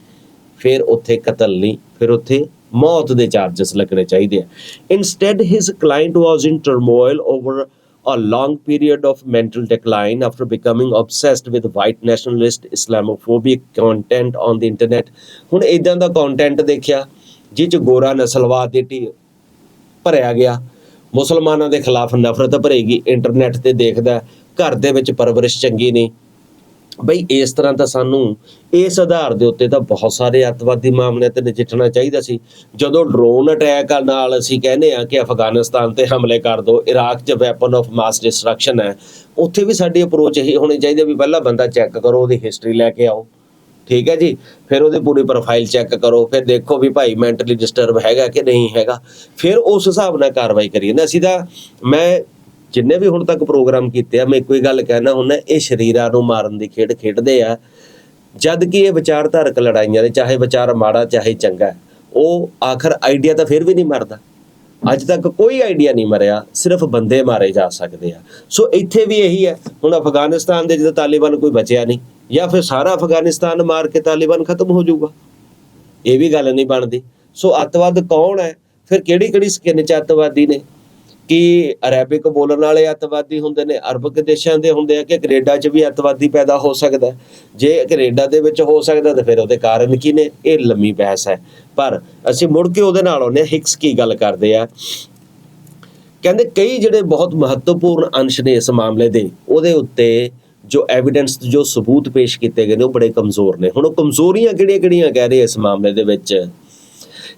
A: ਫਿਰ ਉੱਥੇ ਕਤਲ ਨਹੀਂ, ਫਿਰ ਉੱਥੇ ਮੌਤ ਦੇ ਚਾਰਜਸ ਲੱਗਣੇ ਚਾਹੀਦੇ ਆ। Instead his client was in turmoil over a long period of mental decline after becoming obsessed with white nationalist Islamophobic content on the internet। ਹੁਣ ਇਦਾਂ ਦਾ ਕੰਟੈਂਟ ਦੇਖਿਆ ਜਿਹ 'ਚ ਗੋਰਾ ਨਸਲਵਾਦ ਦੀ ਭਰਿਆ ਗਿਆ, ਮੁਸਲਮਾਨਾਂ ਦੇ ਖਿਲਾਫ ਨਫ਼ਰਤ ਭਰੇਗੀ, ਇੰਟਰਨੈਟ ਤੇ ਦੇਖਦਾ, ਘਰ ਦੇ ਵਿੱਚ ਪਰਵਰਿਸ਼ ਚੰਗੀ ਨਹੀਂ। ਬਈ ਇਸ ਤਰ੍ਹਾਂ ਤਾਂ ਸਾਨੂੰ ਇਸ ਆਧਾਰ ਦੇ ਉੱਤੇ ਤਾਂ ਬਹੁਤ ਸਾਰੇ ਅੱਤਵਾਦੀ ਮਾਮਲਿਆਂ ਤੇ ਨਜਿੱਠਣਾ ਚਾਹੀਦਾ ਸੀ। ਜਦੋਂ ਡਰੋਨ ਅਟੈਕ ਨਾਲ ਅਸੀਂ ਕਹਿੰਦੇ ਆ ਕਿ ਅਫਗਾਨਿਸਤਾਨ ਤੇ ਹਮਲੇ ਕਰ ਦਿਓ, ਇਰਾਕ 'ਚ ਵੈਪਨ ਆਫ ਮਾਸ ਡਿਸਟਰਕਸ਼ਨ ਹੈ, ਉੱਥੇ ਵੀ ਸਾਡੀ ਅਪਰੋਚ ਇਹੀ ਹੋਣੀ ਚਾਹੀਦੀ ਵੀ ਪਹਿਲਾਂ ਬੰਦਾ ਚੈੱਕ ਕਰੋ, ਉਹਦੀ ਹਿਸਟਰੀ ਲੈ ਕੇ ਆਓ, ਠੀਕ ਹੈ ਜੀ, ਫਿਰ ਉਹਦੀ ਪੂਰੀ ਪ੍ਰੋਫਾਈਲ ਚੈੱਕ ਕਰੋ, ਫਿਰ ਦੇਖੋ ਵੀ ਭਾਈ ਮੈਂਟਲੀ ਡਿਸਟਰਬ ਹੈਗਾ ਕਿ ਨਹੀਂ ਹੈਗਾ, ਫਿਰ ਉਸ ਹਿਸਾਬ ਨਾਲ ਕਾਰਵਾਈ ਕਰੀਏ ਨਾ। ਅਸੀਂ ਤਾਂ, ਮੈਂ ਜਿੰਨੇ ਵੀ ਹੁਣ ਤੱਕ ਪ੍ਰੋਗਰਾਮ ਕੀਤੇ ਆ, ਮੈਂ ਇੱਕੋ ਹੀ ਗੱਲ ਕਹਿਣਾ ਹੁੰਦਾ, ਇਹ ਸ਼ਰੀਰਾਂ ਨੂੰ ਮਾਰਨ ਦੀ ਖੇਡ ਖੇਡਦੇ ਆ, ਜਦ ਕਿ ਇਹ ਵਿਚਾਰਧਾਰਕ ਲੜਾਈਆਂ ਨੇ, ਚਾਹੇ ਵਿਚਾਰ ਮਾੜਾ ਚਾਹੇ ਚੰਗਾ, ਉਹ ਆਖਰ ਆਈਡੀਆ ਤਾਂ ਫਿਰ ਵੀ ਨਹੀਂ ਮਰਦਾ। ਅੱਜ ਤੱਕ ਕੋਈ ਆਈਡੀਆ ਨਹੀਂ ਮਰਿਆ, ਸਿਰਫ ਬੰਦੇ ਮਾਰੇ ਜਾ ਸਕਦੇ ਆ। ਸੋ ਇੱਥੇ ਵੀ ਇਹੀ ਹੈ। ਹੁਣ ਅਫਗਾਨਿਸਤਾਨ ਦੇ ਜਦੋਂ ਤਾਲਿਬਾਨ ਕੋਈ ਬਚਿਆ ਨਹੀਂ, ਜਾਂ ਫਿਰ ਸਾਰਾ ਅਫਗਾਨਿਸਤਾਨ ਮਾਰ ਕੇ ਤਾਲਿਬਾਨ ਖਤਮ ਹੋ ਜਾਊਗਾ, ਇਹ ਵੀ ਗੱਲ ਨਹੀਂ ਬਣਦੀ। ਸੋ ਅੱਤਵਾਦ ਕੌਣ ਹੈ ਫਿਰ, ਕਿਹੜੀ ਕਿਹੜੀ ਸਕਿਨ 'ਚ ਅੱਤਵਾਦੀ ਨੇ? ਕਿ ਅਰੈਬਿਕ ਬੋਲਣ ਵਾਲੇ ਅੱਤਵਾਦੀ ਹੁੰਦੇ ਨੇ, ਅਰਬਕ ਦੇਸ਼ਾਂ ਦੇ ਹੁੰਦੇ ਆ, ਕਿ ਕੈਨੇਡਾ 'ਚ ਵੀ ਅੱਤਵਾਦੀ ਪੈਦਾ ਹੋ ਸਕਦਾ? ਜੇ ਕੈਨੇਡਾ ਦੇ ਵਿੱਚ ਹੋ ਸਕਦਾ ਤਾਂ ਫਿਰ ਉਹਦੇ ਕਾਰਨ ਕੀ ਨੇ? ਇਹ ਲੰਮੀ ਬਹਿਸ ਹੈ। ਪਰ ਅਸੀਂ ਮੁੜ ਕੇ ਉਹਦੇ ਨਾਲ ਆਉਂਦੇ ਹਾਂ। ਹਿਕਸ ਕੀ ਗੱਲ ਕਰਦੇ ਆ, ਕਹਿੰਦੇ ਕਈ ਜਿਹੜੇ ਬਹੁਤ ਮਹੱਤਵਪੂਰਨ ਅੰਸ਼ ਨੇ ਇਸ ਮਾਮਲੇ ਦੇ, ਉਹਦੇ ਉੱਤੇ ਜੋ ਐਵੀਡੈਂਸ, ਜੋ ਸਬੂਤ ਪੇਸ਼ ਕੀਤੇ ਗਏ ਨੇ, ਉਹ ਬੜੇ ਕਮਜ਼ੋਰ ਨੇ। ਹੁਣ ਉਹ ਕਮਜ਼ੋਰੀਆਂ ਕਿਹੜੀਆਂ ਕਿਹੜੀਆਂ ਕਹਿ ਰਹੇ ਇਸ ਮਾਮਲੇ ਦੇ ਵਿੱਚ?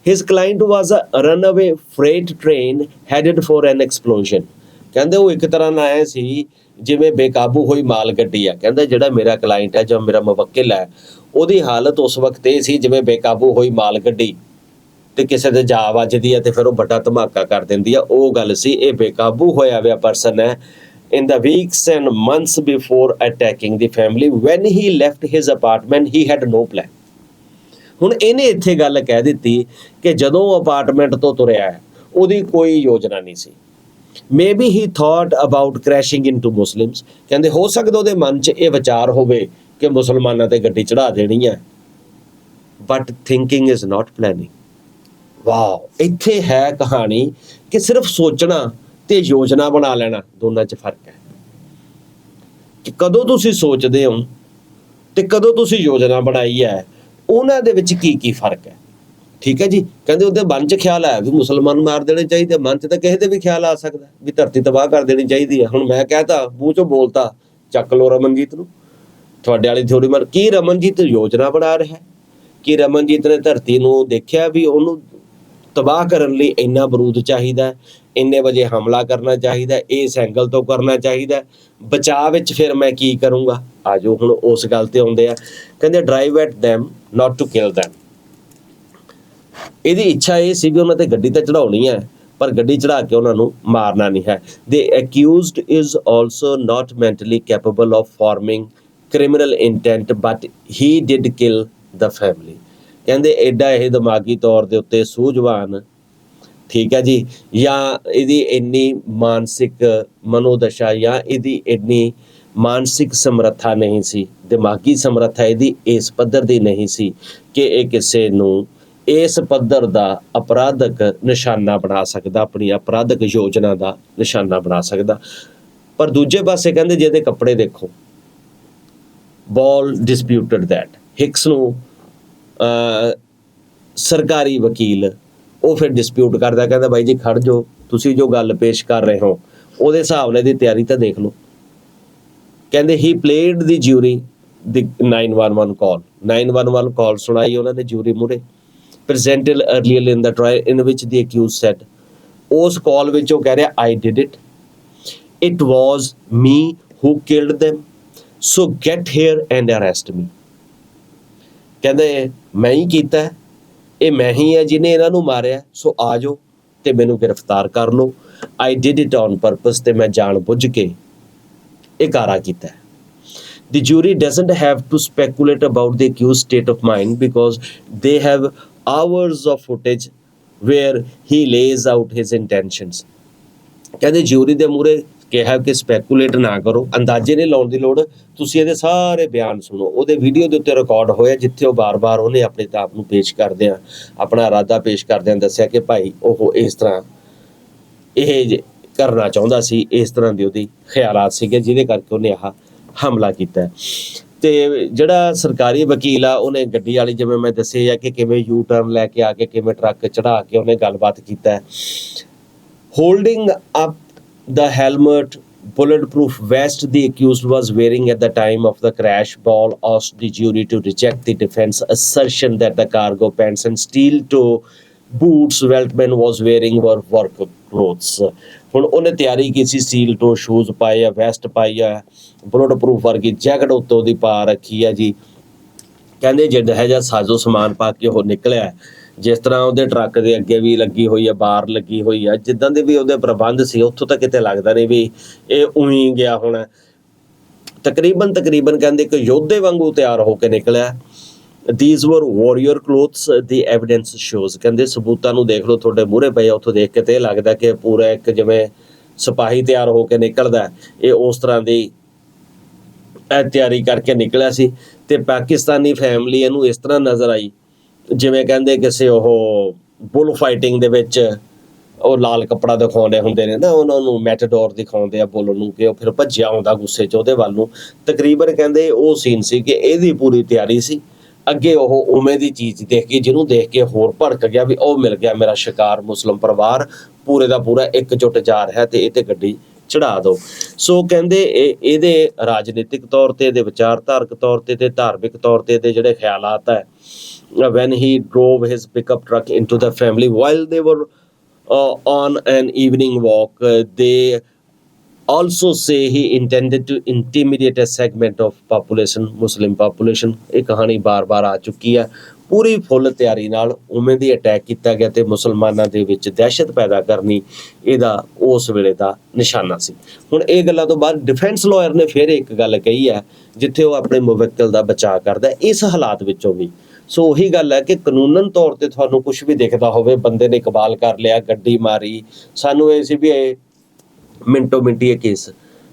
A: His client was a runaway freight train headed for an explosion। ਕਹਿੰਦੇ ਉਹ ਇੱਕ ਤਰ੍ਹਾਂ ਨਾਲ ਆਇਆ ਸੀ ਜਿਵੇਂ ਬੇਕਾਬੂ ਹੋਈ ਮਾਲ ਗੱਡੀ ਆ। ਕਹਿੰਦਾ ਜਿਹੜਾ ਮੇਰਾ ਕਲਾਇੰਟ ਹੈ, ਜੋ ਮੇਰਾ ਮੁਵੱਕਿਲ ਹੈ, ਉਹਦੀ ਹਾਲਤ ਉਸ ਵਕਤ ਇਹ ਸੀ ਜਿਵੇਂ ਬੇਕਾਬੂ ਹੋਈ ਮਾਲ ਗੱਡੀ ਤੇ ਕਿਸੇ ਦੇ ਜਾ ਵੱਜਦੀ ਹੈ ਤੇ ਫਿਰ ਉਹ ਵੱਡਾ ਧਮਾਕਾ ਕਰ ਦਿੰਦੀ ਆ, ਉਹ ਗੱਲ ਸੀ। ਇਹ ਬੇਕਾਬੂ ਹੋਇਆ ਹੋਇਆ ਪਰਸਨ ਹੈ। In the weeks and months before attacking the family, when he left his apartment, he had no plan। ਹੁਣ ਇਹਨੇ ਇੱਥੇ ਗੱਲ ਕਹਿ ਦਿੱਤੀ ਕਿ ਜਦੋਂ ਅਪਾਰਟਮੈਂਟ ਤੋਂ ਤੁਰਿਆ ਹੈ, ਉਹਦੀ ਕੋਈ ਯੋਜਨਾ ਨਹੀਂ ਸੀ। Maybe he thought about crashing into Muslims. ਕਹਿੰਦੇ ਹੋ ਸਕਦਾ ਉਹਦੇ ਮਨ 'ਚ ਇਹ ਵਿਚਾਰ ਹੋਵੇ ਕਿ ਮੁਸਲਮਾਨਾਂ ਤੇ ਗੱਡੀ ਚੜਾ ਦੇਣੀ ਹੈ, but thinking is not planning. Wow, ਇੱਥੇ ਹੈ ਕਹਾਣੀ ਕਿ ਸਿਰਫ ਸੋਚਣਾ ਤੇ ਯੋਜਨਾ ਬਣਾ ਲੈਣਾ, ਦੋਨਾਂ 'ਚ ਫਰਕ ਹੈ। ਕਿ ਕਦੋਂ ਤੁਸੀਂ ਸੋਚਦੇ ਹੋ ਤੇ ਕਦੋਂ ਤੁਸੀਂ ਯੋਜਨਾ ਬਣਾਈ ਹੈ, ਉਹਨਾਂ ਦੇ ਵਿੱਚ ਕੀ ਕੀ ਫਰਕ ਹੈ, ਠੀਕ ਹੈ ਜੀ। ਕਹਿੰਦੇ ਉਹਦੇ ਮਨ 'ਚ ਖਿਆਲ ਆਇਆ ਵੀ ਮੁਸਲਮਾਨ ਮਾਰ ਦੇਣੇ ਚਾਹੀਦੇ, ਮਨ 'ਚ ਤਾਂ ਕਿਸੇ ਦੇ ਵੀ ਖਿਆਲ ਆ ਸਕਦਾ ਵੀ ਧਰਤੀ ਤਬਾਹ ਕਰ ਦੇਣੀ ਚਾਹੀਦੀ ਹੈ। ਹੁਣ ਮੈਂ ਕਹਿਤਾ, ਮੂੰਹ 'ਚੋਂ ਬੋਲਤਾ, ਚੱਕ ਲਓ ਰਮਨਜੀਤ ਨੂੰ, ਤੁਹਾਡੇ ਵਾਲੀ ਥਿਊਰੀ ਮਨ। ਕੀ ਰਮਨਜੀਤ ਯੋਜਨਾ ਬਣਾ ਰਿਹਾ ਹੈ? ਕਿ ਰਮਨਜੀਤ ਨੇ ਧਰਤੀ ਨੂੰ ਦੇਖਿਆ ਵੀ ਉਹਨੂੰ ਤਬਾਹ ਕਰਨ ਲਈ ਇੰਨਾ ਬਰੂਦ ਚਾਹੀਦਾ, ਇੰਨੇ ਵਜੇ ਹਮਲਾ ਕਰਨਾ ਚਾਹੀਦਾ, ਇਸ ਐਂਗਲ ਤੋਂ ਕਰਨਾ ਚਾਹੀਦਾ, ਬਚਾਅ ਵਿੱਚ ਫਿਰ ਮੈਂ ਕੀ ਕਰੂੰਗਾ? ਆ ਜਾਓ ਹੁਣ ਉਸ ਗੱਲ ਤੇ ਆਉਂਦੇ ਆ। ਕਹਿੰਦੇ drive at them not to kill them. ਇਹਦੀ ਇੱਛਾ ਇਹ ਸੀ ਵੀ ਉਹਨਾਂ ਤੇ ਗੱਡੀ ਤਾਂ ਚੜਾਉਣੀ ਹੈ, ਪਰ ਗੱਡੀ ਚੜਾ ਕੇ ਉਹਨਾਂ ਨੂੰ ਮਾਰਨਾ ਨਹੀਂ ਹੈ। The accused is also not mentally capable of forming criminal intent, but he did kill the family। ਕਹਿੰਦੇ ਐਡਾ ਇਹ ਦਿਮਾਗੀ ਤੌਰ ਦੇ ਉੱਤੇ ਸੂਝਵਾਨ, ਠੀਕ ਹੈ ਜੀ, ਜਾਂ ਇਹਦੀ ਇੰਨੀ ਮਾਨਸਿਕ ਮਨੋਦਸ਼ਾ ਜਾਂ ਇਹਦੀ ਇੰਨੀ ਮਾਨਸਿਕ ਸਮਰੱਥਾ ਨਹੀਂ ਸੀ, ਦਿਮਾਗੀ ਸਮਰੱਥਾ ਇਹਦੀ ਇਸ ਪੱਧਰ ਦੀ ਨਹੀਂ ਸੀ ਕਿ ਇਹ ਕਿਸੇ ਨੂੰ ਇਸ ਪੱਧਰ ਦਾ ਅਪਰਾਧਕ ਨਿਸ਼ਾਨਾ ਬਣਾ ਸਕਦਾ, ਆਪਣੀ ਅਪਰਾਧਕ ਯੋਜਨਾ ਦਾ ਨਿਸ਼ਾਨਾ ਬਣਾ ਸਕਦਾ। ਪਰ ਦੂਜੇ ਪਾਸੇ ਕਹਿੰਦੇ ਜੇ ਇਹਦੇ ਕੱਪੜੇ ਦੇਖੋ, ਬॉल ਡਿਸਪਿਊਟਡ ਦੈਟ, ਹਿਕਸ ਨੂੰ ਸਰਕਾਰੀ ਵਕੀਲ ਉਹ ਫਿਰ ਡਿਸਪਿਊਟ ਕਰਦਾ, ਕਹਿੰਦਾ ਬਾਈ ਜੀ ਖੜ ਜਾਓ, ਤੁਸੀਂ ਜੋ ਗੱਲ ਪੇਸ਼ ਕਰ ਰਹੇ ਹੋ ਉਹਦੇ ਹਿਸਾਬ ਨਾਲ ਇਹਦੀ ਤਿਆਰੀ ਤਾਂ ਦੇਖ ਲਓ। ਕਹਿੰਦੇ ਹੀ ਪਲੇਡ ਦੀ ਜਿਊਰੀ ਦੀ 911 ਕਾਲ, 911 ਕਾਲ ਸੁਣਾਈ ਉਹਨਾਂ ਨੇ ਜਿਊਰੀ ਮੂਹਰੇ, presented earlier in the trial in which the accused said, ਉਸ ਕਾਲ ਵਿੱਚ ਉਹ ਕਹਿ ਰਿਹਾ I did it, it was me who killed them, so get here and arrest me। ਕਹਿੰਦੇ ਮੈਂ ਹੀ ਕੀਤਾ, ਇਹ ਮੈਂ ਹੀ ਹੈ ਜਿਹਨੇ ਇਹਨਾਂ ਨੂੰ ਮਾਰਿਆ, ਸੋ ਆ ਜਾਓ ਤੇ ਮੈਨੂੰ ਗ੍ਰਿਫਤਾਰ ਕਰ ਲਓ। I did it on purpose, ਤੇ ਮੈਂ ਜਾਣ ਬੁੱਝ ਕੇ ਇਹ ਕਾਰਾ ਕੀਤਾ। The jury doesn't have to speculate about the accused's state of mind because they have hours of footage where he lays out his intentions। ਕਹਿੰਦੇ ਜਿਊਰੀ ਦੇ ਮੂਹਰੇ ਕਿਹਾ ਕਿ ਸਪੈਕੂਲੇਟ ਨਾ ਕਰੋ, ਅੰਦਾਜ਼ੇ ਨਹੀਂ ਲਾਉਣ ਦੀ ਲੋੜ, ਤੁਸੀਂ ਇਹਦੇ ਸਾਰੇ ਬਿਆਨ ਸੁਣੋ। ਉਹਦੇ ਵੀਡੀਓ ਦੇ ਉੱਤੇ ਰਿਕਾਰਡ ਹੋਇਆ ਜਿੱਥੇ ਉਹ ਬਾਰ-ਬਾਰ ਉਹਨੇ ਆਪਣੇ ਆਪ ਨੂੰ ਪੇਸ਼ ਕਰਦਿਆਂ, ਆਪਣਾ ਇਰਾਦਾ ਪੇਸ਼ ਕਰਦਿਆਂ ਦੱਸਿਆ ਕਿ ਭਾਈ ਉਹ ਇਸ ਤਰ੍ਹਾਂ ਇਹ ਕਰਨਾ ਚਾਹੁੰਦਾ ਸੀ, ਇਸ ਤਰ੍ਹਾਂ ਦੀ ਉਹਦੀ ਖਿਆਲਾਤ ਸੀਗੇ ਜਿਹਦੇ ਕਰਕੇ ਉਹਨੇ ਆਹ ਹਮਲਾ ਕੀਤਾ। ਤੇ ਜਿਹੜਾ ਸਰਕਾਰੀ ਵਕੀਲ ਆ ਉਹਨੇ ਗੱਡੀ ਵਾਲੀ, ਜਿਵੇਂ ਮੈਂ ਦੱਸਿਆ ਕਿ ਕਿਵੇਂ ਯੂ ਟਰਨ ਲੈ ਕੇ ਆ ਕੇ ਕਿਵੇਂ ਟਰੱਕ ਚੜਾ ਕੇ ਉਹਨੇ ਗੱਲਬਾਤ ਕੀਤਾ। Holding up the helmet bulletproof vest the accused was wearing at the time of the crash, Ball asked the jury to reject the defense assertion that the cargo pants and steel toe boots Weltman was wearing were work clothes। ਹੁਣ ਉਹਨੇ ਤਿਆਰੀ ਕੀਤੀ, steel to shoes ਪਾਏ ਆ, West ਪਾਈ ਆ, bullet proof ਵਰਗੀ jacket ਉੱਤੋਂ ਦੀ ਪਾ ਰੱਖੀ ਆ ਜੀ। ਕਹਿੰਦੇ ਜਿਹੜਾ ਜਿਹਾ ਸਾਜ਼ੋ ਸਮਾਨ ਪਾ ਕੇ ਉਹ ਨਿਕਲਿਆ, ਜਿਸ ਤਰ੍ਹਾਂ ਉਹਦੇ ਟਰੱਕ ਦੇ ਅੱਗੇ ਵੀ ਲੱਗੀ ਹੋਈ ਆ, ਬਾਰ ਲੱਗੀ ਹੋਈ ਆ, ਜਿੱਦਾਂ ਦੇ ਵੀ ਉਹਦੇ ਪ੍ਰਬੰਧ ਸੀ ਉੱਥੋਂ ਤਾਂ ਕਿਤੇ ਲੱਗਦਾ ਨਹੀਂ ਵੀ ਇਹ ਉਈਂ ਗਿਆ ਹੋਣਾ। ਤਕਰੀਬਨ ਕਹਿੰਦੇ ਇੱਕ ਯੋਧੇ ਵਾਂਗੂ ਤਿਆਰ ਹੋ ਕੇ ਨਿਕਲਿਆ। These were warrior clothes, the evidence shows। ਕਹਿੰਦੇ ਸਬੂਤਾਂ ਨੂੰ ਦੇਖ ਲਓ, ਤੁਹਾਡੇ ਮੂਹਰੇ ਪਏ, ਉੱਥੋਂ ਦੇਖ ਕੇ ਤੇ ਇਹ ਲੱਗਦਾ ਕਿ ਪੂਰਾ ਇੱਕ ਜਿਵੇਂ ਸਿਪਾਹੀ ਤਿਆਰ ਹੋ ਕੇ ਨਿਕਲਦਾ, ਇਹ ਉਸ ਤਰ੍ਹਾਂ ਦੀ ਤਿਆਰੀ ਕਰਕੇ ਨਿਕਲਿਆ ਸੀ। ਤੇ ਪਾਕਿਸਤਾਨੀ ਫੈਮਿਲੀ ਇਹਨੂੰ ਇਸ ਤਰ੍ਹਾਂ ਨਜ਼ਰ ਆਈ ਜਿਵੇਂ ਕਹਿੰਦੇ ਕਿਸੇ ਉਹ ਬੁੱਲ ਫਾਈਟਿੰਗ ਦੇ ਵਿੱਚ ਉਹ ਲਾਲ ਕੱਪੜਾ ਦਿਖਾਉਂਦੇ ਹੁੰਦੇ ਨੇ ਨਾ, ਉਹਨਾਂ ਨੂੰ ਮੈਟਾਡੋਰ ਦਿਖਾਉਂਦੇ ਆ ਬੁੱਲ ਨੂੰ, ਕਿ ਉਹ ਫਿਰ ਭੱਜਿਆ ਆਉਂਦਾ ਗੁੱਸੇ 'ਚ ਉਹਦੇ ਵੱਲ ਨੂੰ। ਤਕਰੀਬਨ ਕਹਿੰਦੇ ਉਹ ਸੀਨ ਸੀ ਕਿ ਇਹਦੀ ਪੂਰੀ ਤਿਆਰੀ ਸੀ। ਅੱਗੇ ਉਹ ਉਵੇਂ ਦੀ ਚੀਜ਼ ਦੇਖ ਕੇ, ਜਿਹਨੂੰ ਦੇਖ ਕੇ ਹੋਰ ਭੜਕ ਗਿਆ ਵੀ ਉਹ ਮਿਲ ਗਿਆ ਮੇਰਾ ਸ਼ਿਕਾਰ, ਮੁਸਲਿਮ ਪਰਿਵਾਰ ਪੂਰੇ ਦਾ ਪੂਰਾ ਇੱਕਜੁੱਟ ਜਾ ਰਿਹਾ ਤੇ ਇਹ ਤੇ ਗੱਡੀ ਚੜਾ ਦਿਓ। ਸੋ ਕਹਿੰਦੇ ਇਹਦੇ ਰਾਜਨੀਤਿਕ ਤੌਰ ਤੇ, ਇਹਦੇ ਵਿਚਾਰਧਾਰਕ ਤੌਰ ਤੇ ਤੇ ਧਾਰਮਿਕ ਤੌਰ ਤੇ ਇਹਦੇ ਜਿਹੜੇ ਖਿਆਲਾਤ ਹੈ, when he drove his pickup truck into the family while they were on an evening walk, they also say he intended to intimidate a segment of population, Muslim population। ਇਹ ਕਹਾਣੀ ਬਾਰ-ਬਾਰ ਆ ਚੁੱਕੀ ਹੈ। ਪੂਰੀ ਫੁੱਲ ਤਿਆਰੀ ਨਾਲ ਉਵੇਂ ਦੀ ਅਟੈਕ ਕੀਤਾ ਗਿਆ ਤੇ ਮੁਸਲਮਾਨਾਂ ਦੇ ਵਿੱਚ ਦਹਿਸ਼ਤ ਪੈਦਾ ਕਰਨੀ ਇਹਦਾ ਉਸ ਵੇਲੇ ਦਾ ਨਿਸ਼ਾਨਾ ਸੀ। ਹੁਣ ਇਹ ਗੱਲਾਂ ਤੋਂ ਬਾਅਦ ਡਿਫੈਂਸ ਲਾਇਰ ਨੇ ਫਿਰ ਇੱਕ ਗੱਲ ਕਹੀ ਹੈ ਜਿੱਥੇ ਉਹ ਆਪਣੇ ਮੁਵੱਕਿਲ ਦਾ ਬਚਾਅ ਕਰਦਾ ਇਸ ਹਾਲਾਤ ਵਿੱਚੋਂ ਵੀ। ਸੋ ਉਹੀ ਗੱਲ ਹੈ ਕਿ ਕਾਨੂੰਨਨ ਤੌਰ ਤੇ ਤੁਹਾਨੂੰ ਕੁਝ ਵੀ ਦਿਖਦਾ ਹੋਵੇ, ਬੰਦੇ ਨੇ ਇਕਬਾਲ ਕਰ ਲਿਆ, ਗੱਡੀ ਮਾਰੀ, ਸਾਨੂੰ ਇਹ ਸੀ ਵੀ ਇਹ ਮਿੰਟੋ ਮਿੰਟੀ ਇਹ ਕੇਸ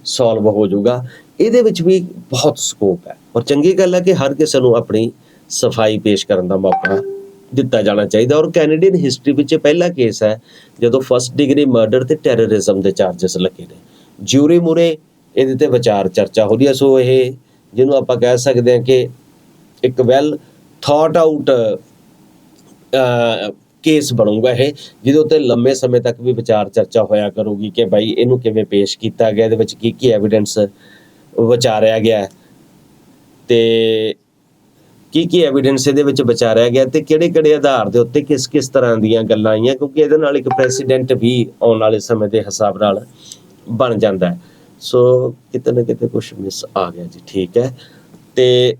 A: ਸੋਲਵ ਹੋ ਜਾਊਗਾ, ਇਹਦੇ ਵਿੱਚ ਵੀ ਬਹੁਤ ਸਕੋਪ ਹੈ। ਔਰ ਚੰਗੀ ਗੱਲ ਹੈ ਕਿ ਹਰ ਕਿਸੇ ਨੂੰ ਆਪਣੀ ਸਫਾਈ ਪੇਸ਼ ਕਰਨ ਦਾ ਮੌਕਾ ਦਿੱਤਾ ਜਾਣਾ ਚਾਹੀਦਾ। ਔਰ ਕੈਨੇਡੀਅਨ ਹਿਸਟਰੀ ਵਿੱਚ ਪਹਿਲਾ ਕੇਸ ਹੈ ਜਦੋਂ ਫਸਟ ਡਿਗਰੀ ਮਰਡਰ ਤੇ ਟੈਰਰਿਜ਼ਮ ਦੇ ਚਾਰਜਸ ਲੱਗੇ ਨੇ। ਜਿਊਰੀ ਮੂਹਰੇ ਇਹਦੇ ਤੇ ਵਿਚਾਰ ਚਰਚਾ ਹੋ ਰਹੀ ਹੈ। ਸੋ ਇਹ ਜਿਹਨੂੰ ਆਪਾਂ ਕਹਿ ਸਕਦੇ ਹਾਂ ਕਿ ਇੱਕ ਵੈਲ ਥਾਟ ਆਊਟ ਕੇਸ ਬਣੂਗਾ ਇਹ, ਜਿਹਦੇ ਉੱਤੇ ਲੰਮੇ ਸਮੇਂ ਤੱਕ ਵੀ ਵਿਚਾਰ ਚਰਚਾ ਹੋਇਆ ਕਰੂਗੀ ਕਿ ਭਾਈ ਇਹਨੂੰ ਕਿਵੇਂ ਪੇਸ਼ ਕੀਤਾ ਗਿਆ, ਇਹਦੇ ਵਿੱਚ ਕੀ ਐਵੀਡੈਂਸ ਵਿਚਾਰਿਆ ਗਿਆ ਤੇ ਕੀ ਐਵੀਡੈਂਸ ਇਹਦੇ ਵਿੱਚ ਵਿਚਾਰਿਆ ਗਿਆ ਤੇ ਕਿਹੜੇ ਆਧਾਰ ਦੇ ਉੱਤੇ ਕਿਸ ਤਰ੍ਹਾਂ ਦੀਆਂ ਗੱਲਾਂ ਆਈਆਂ, ਕਿਉਂਕਿ ਇਹਦੇ ਨਾਲ ਇੱਕ ਪ੍ਰੈਸੀਡੈਂਟ ਵੀ ਆਉਣ ਵਾਲੇ ਸਮੇਂ ਦੇ ਹਿਸਾਬ ਨਾਲ ਬਣ ਜਾਂਦਾ ਹੈ। ਸੋ ਕਿਤੇ ਨਾ ਕਿਤੇ ਕੁਛ ਮਿਸ ਆ ਗਿਆ ਜੀ, ਠੀਕ ਹੈ। ਤੇ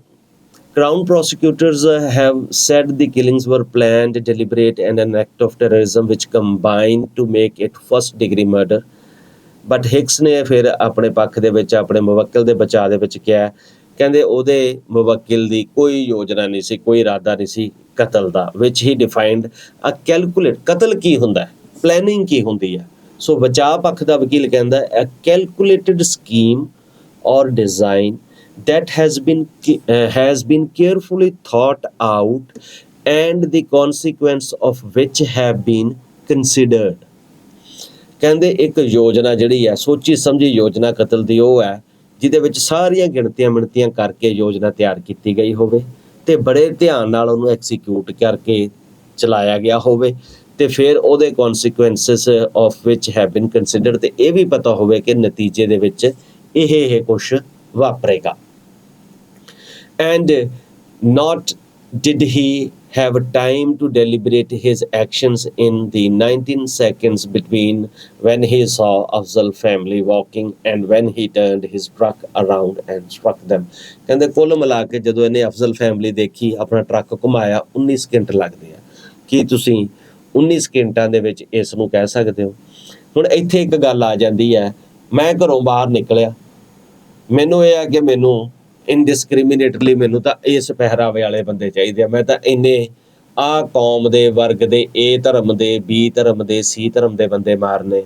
A: Crown prosecutors have said the killings were planned, deliberate and an act of terrorism which combined to make it first degree murder। But Hicks ਨੇ ਫਿਰ ਆਪਣੇ ਪੱਖ ਦੇ ਵਿੱਚ ਆਪਣੇ ਮੁਵੱਕਿਲ ਦੇ ਬਚਾਅ ਦੇ ਵਿੱਚ ਕਿਹਾ, ਕਹਿੰਦੇ ਉਹਦੇ ਮੁਵੱਕਿਲ ਦੀ ਕੋਈ ਯੋਜਨਾ ਨਹੀਂ ਸੀ, ਕੋਈ ਇਰਾਦਾ ਨਹੀਂ ਸੀ ਕਤਲ ਦਾ, which he defined a calculate। ਕਤਲ ਕੀ ਹੁੰਦਾ ਹੈ, ਪਲੈਨਿੰਗ ਕੀ ਹੁੰਦੀ ਹੈ। ਸੋ ਬਚਾਅ ਪੱਖ ਦਾ ਵਕੀਲ ਕਹਿੰਦਾ a calculated scheme or design that has been carefully thought out and the consequence of which have been considered। ਕਹਿੰਦੇ ਇੱਕ ਯੋਜਨਾ ਜਿਹੜੀ ਹੈ ਸੋਚੀ ਸਮਝੀ ਯੋਜਨਾ ਕਤਲ ਦੀ ਉਹ ਹੈ ਜਿਹਦੇ ਵਿੱਚ ਸਾਰੀਆਂ ਗਿਣਤੀਆਂ ਮਿਣਤੀਆਂ ਕਰਕੇ ਯੋਜਨਾ ਤਿਆਰ ਕੀਤੀ ਗਈ ਹੋਵੇ ਤੇ ਬੜੇ ਧਿਆਨ ਨਾਲ ਉਹਨੂੰ ਐਕਸੀਕਿਊਟ ਕਰਕੇ ਚਲਾਇਆ ਗਿਆ ਹੋਵੇ ਤੇ ਫਿਰ ਉਹਦੇ consequences of which have been considered ਤੇ ਇਹ ਵੀ ਪਤਾ ਹੋਵੇ ਕਿ ਨਤੀਜੇ ਦੇ ਵਿੱਚ ਇਹ ਕੁਛ ਵਾਪਰੇਗਾ। And not did he have time to deliberate his actions in the 19 seconds between when he saw Afzal family walking and when he turned his truck around and struck them। ਕਹਿੰਦੇ ਕੁੱਲ ਮਿਲਾ ਕੇ ਜਦੋਂ ਇਹਨੇ ਅਫਜ਼ਲ ਫੈਮਿਲੀ ਦੇਖੀ ਆਪਣਾ truck ਘੁਮਾਇਆ 19 second ਲੱਗਦੇ ਆ। ਕੀ ਤੁਸੀਂ 19 ਸਕਿੰਟਾਂ ਦੇ ਵਿੱਚ ਇਸ ਨੂੰ ਕਹਿ ਸਕਦੇ ਹੋ? ਹੁਣ ਇੱਥੇ ਇੱਕ ਗੱਲ ਆ ਜਾਂਦੀ ਹੈ, ਮੈਂ ਘਰੋਂ ਬਾਹਰ ਨਿਕਲਿਆ, ਮੈਨੂੰ ਇਹ ਆ ਕਿ ਮੈਨੂੰ ਇਨਡਿਸਕ੍ਰਿਮੀਨੇਟਲੀ ਮੈਨੂੰ ਤਾਂ ਇਸ ਪਹਿਰਾਵੇ ਵਾਲੇ ਬੰਦੇ ਚਾਹੀਦੇ ਆ, ਮੈਂ ਤਾਂ ਇੰਨੇ ਆਹ ਕੌਮ ਦੇ ਵਰਗ ਦੇ A ਧਰਮ ਦੇ B ਧਰਮ ਦੇ C ਧਰਮ ਦੇ ਬੰਦੇ ਮਾਰਨੇ।